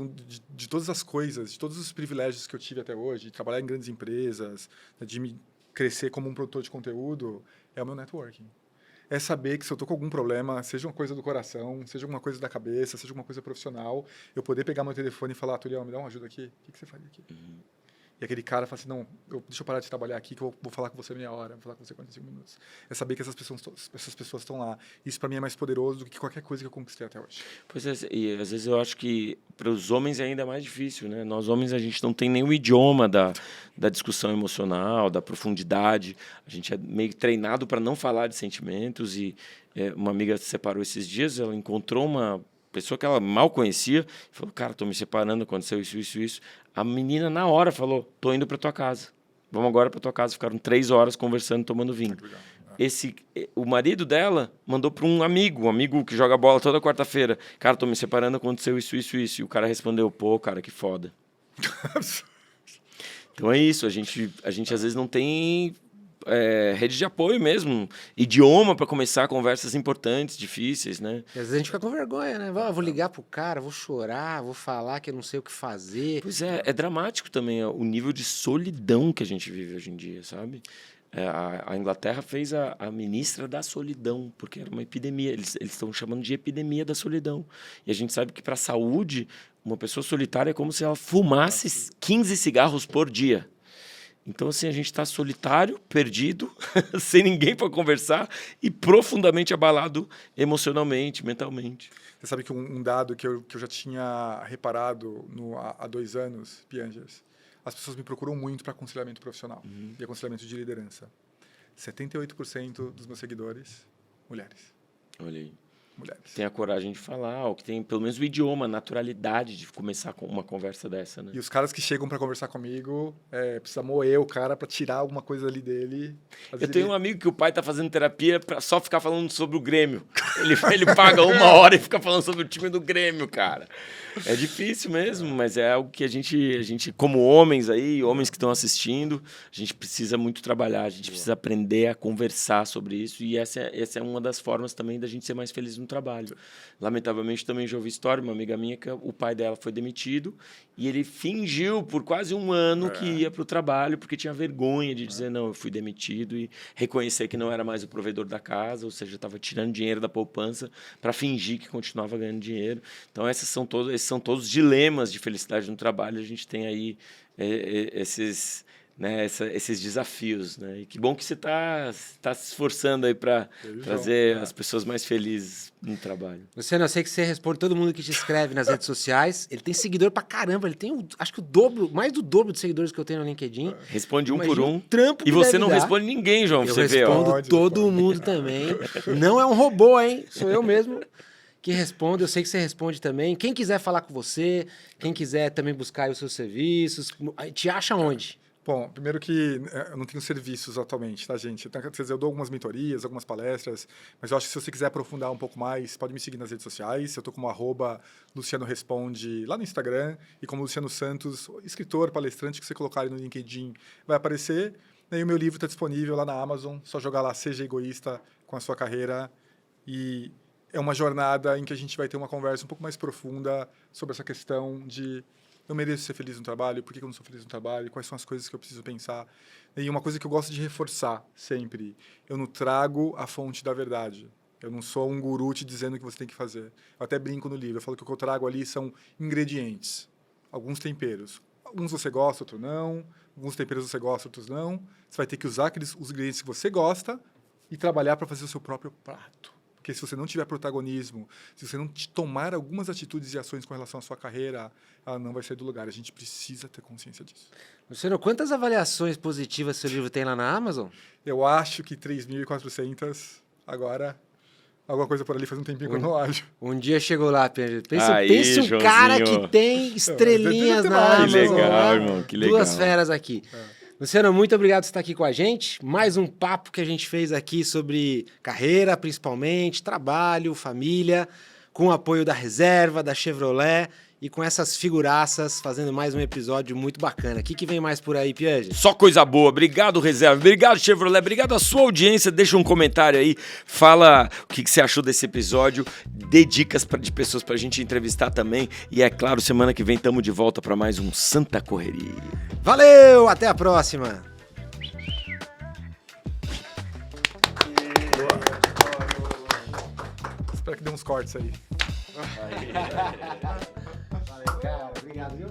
de todas as coisas, de todos os privilégios que eu tive até hoje, de trabalhar em grandes empresas, de me crescer como um produtor de conteúdo, é o meu networking. É saber que se eu tô com algum problema, seja uma coisa do coração, seja alguma coisa da cabeça, seja alguma coisa profissional, eu poder pegar meu telefone e falar, Tulião, me dá uma ajuda aqui? O que você faria aqui? E aquele cara fala assim, não, deixa eu parar de trabalhar aqui, que eu vou falar com você meia hora, vou falar com você 45 minutos. É saber que essas pessoas estão lá. Isso, para mim, é mais poderoso do que qualquer coisa que eu conquistei até hoje. Pois é, e às vezes eu acho que para os homens é ainda mais difícil, né? Nós homens, a gente não tem nenhum idioma da discussão emocional, da profundidade. A gente é meio treinado para não falar de sentimentos e uma amiga se separou esses dias, ela encontrou uma pessoa que ela mal conhecia, falou, cara, tô me separando, aconteceu isso. A menina, na hora, falou, tô indo para tua casa. Vamos agora para tua casa. Ficaram 3 horas conversando, tomando vinho. O marido dela mandou para um amigo que joga bola toda quarta-feira. Cara, tô me separando, aconteceu isso. E o cara respondeu, pô, cara, que foda. Então é isso, a gente às vezes não tem rede de apoio mesmo, idioma para começar conversas importantes, difíceis, né? E às vezes a gente fica com vergonha, né? Vou ligar pro cara, vou chorar, vou falar que eu não sei o que fazer. Pois é dramático também o nível de solidão que a gente vive hoje em dia, sabe? A Inglaterra fez a ministra da solidão, porque era uma epidemia, eles estão chamando de epidemia da solidão. E a gente sabe que para a saúde, uma pessoa solitária é como se ela fumasse 15 cigarros por dia. Então, assim, a gente está solitário, perdido, sem ninguém para conversar e profundamente abalado emocionalmente, mentalmente. Você sabe que um dado que eu já tinha reparado há 2 anos, Piangers, as pessoas me procuram muito para aconselhamento profissional e aconselhamento de liderança. 78% dos meus seguidores, mulheres. Olha aí. Mulheres. Tem a coragem de falar, ou que tem pelo menos o idioma, a naturalidade de começar com uma conversa dessa, né? E os caras que chegam para conversar comigo, precisa moer o cara para tirar alguma coisa ali dele. Eu tenho um amigo que o pai tá fazendo terapia para só ficar falando sobre o Grêmio. Ele paga 1 hora e fica falando sobre o time do Grêmio, cara. É difícil mesmo, mas é algo que a gente como homens aí, homens que estão assistindo, a gente precisa muito trabalhar, a gente precisa aprender a conversar sobre isso e essa é uma das formas também da gente ser mais feliz no trabalho. Lamentavelmente também já ouvi história, uma amiga minha que o pai dela foi demitido e ele fingiu por quase 1 ano que ia para o trabalho porque tinha vergonha de dizer não, eu fui demitido e reconhecer que não era mais o provedor da casa, ou seja, estava tirando dinheiro da poupança para fingir que continuava ganhando dinheiro. Então esses são todos dilemas de felicidade no trabalho. A gente tem aí esses desafios, né? E que bom que você está se esforçando aí para trazer as pessoas mais felizes no trabalho. Luciano, eu sei que você responde todo mundo que te escreve nas redes sociais. Ele tem seguidor pra caramba. Ele tem, acho que o dobro, mais do dobro de seguidores que eu tenho no LinkedIn. Responde um Imagina por um. o trampo E que você deve não dar. responde ninguém, João. Eu Você vê, ó. respondo todo mundo também. Não é um robô, hein? Sou eu mesmo que respondo. Eu sei que você responde também. Quem quiser falar com você, quem quiser também buscar os seus serviços, te acha onde? Bom, primeiro que eu não tenho serviços atualmente, tá, gente? Então, quer dizer, eu dou algumas mentorias, algumas palestras, mas eu acho que se você quiser aprofundar um pouco mais, pode me seguir nas redes sociais. Eu tô como @LucianoResponde lá no Instagram e como Luciano Santos, escritor, palestrante, que você colocar ali no LinkedIn vai aparecer. E o meu livro está disponível lá na Amazon, só jogar lá Seja Egoísta com a Sua Carreira. E é uma jornada em que a gente vai ter uma conversa um pouco mais profunda sobre essa questão de eu mereço ser feliz no trabalho, por que eu não sou feliz no trabalho, quais são as coisas que eu preciso pensar. E uma coisa que eu gosto de reforçar sempre, eu não trago a fonte da verdade. Eu não sou um guru te dizendo o que você tem que fazer. Eu até brinco no livro, eu falo que o que eu trago ali são ingredientes, alguns temperos. uns você gosta, outros não. Alguns temperos você gosta, outros não. Você vai ter que usar os ingredientes que você gosta e trabalhar para fazer o seu próprio prato. Porque se você não tiver protagonismo, se você não tomar algumas atitudes e ações com relação à sua carreira, ela não vai sair do lugar. A gente precisa ter consciência disso. Luciano, quantas avaliações positivas seu livro tem lá na Amazon? Eu acho que 3.400 agora... Alguma coisa por ali faz um tempinho que eu não acho. Um dia chegou lá, pensa Aí, um Joãozinho. cara que tem estrelinhas na Que Amazon. legal, lá. irmão, que legal. Duas feras aqui. Luciano, muito obrigado por estar aqui com a gente. Mais um papo que a gente fez aqui sobre carreira, principalmente, trabalho, família, com o apoio da Reserva, da Chevrolet e com essas figuraças fazendo mais um episódio muito bacana. O que vem mais por aí, Piange? Só coisa boa. Obrigado, Reserva. Obrigado, Chevrolet. Obrigado à sua audiência. Deixa um comentário aí. Fala o que você achou desse episódio. Dê dicas de pessoas pra gente entrevistar também. E é claro, semana que vem estamos de volta para mais um Santa Correria. Valeu, até a próxima. Espero que dê uns cortes aí. Valeu, cara. Obrigado, viu?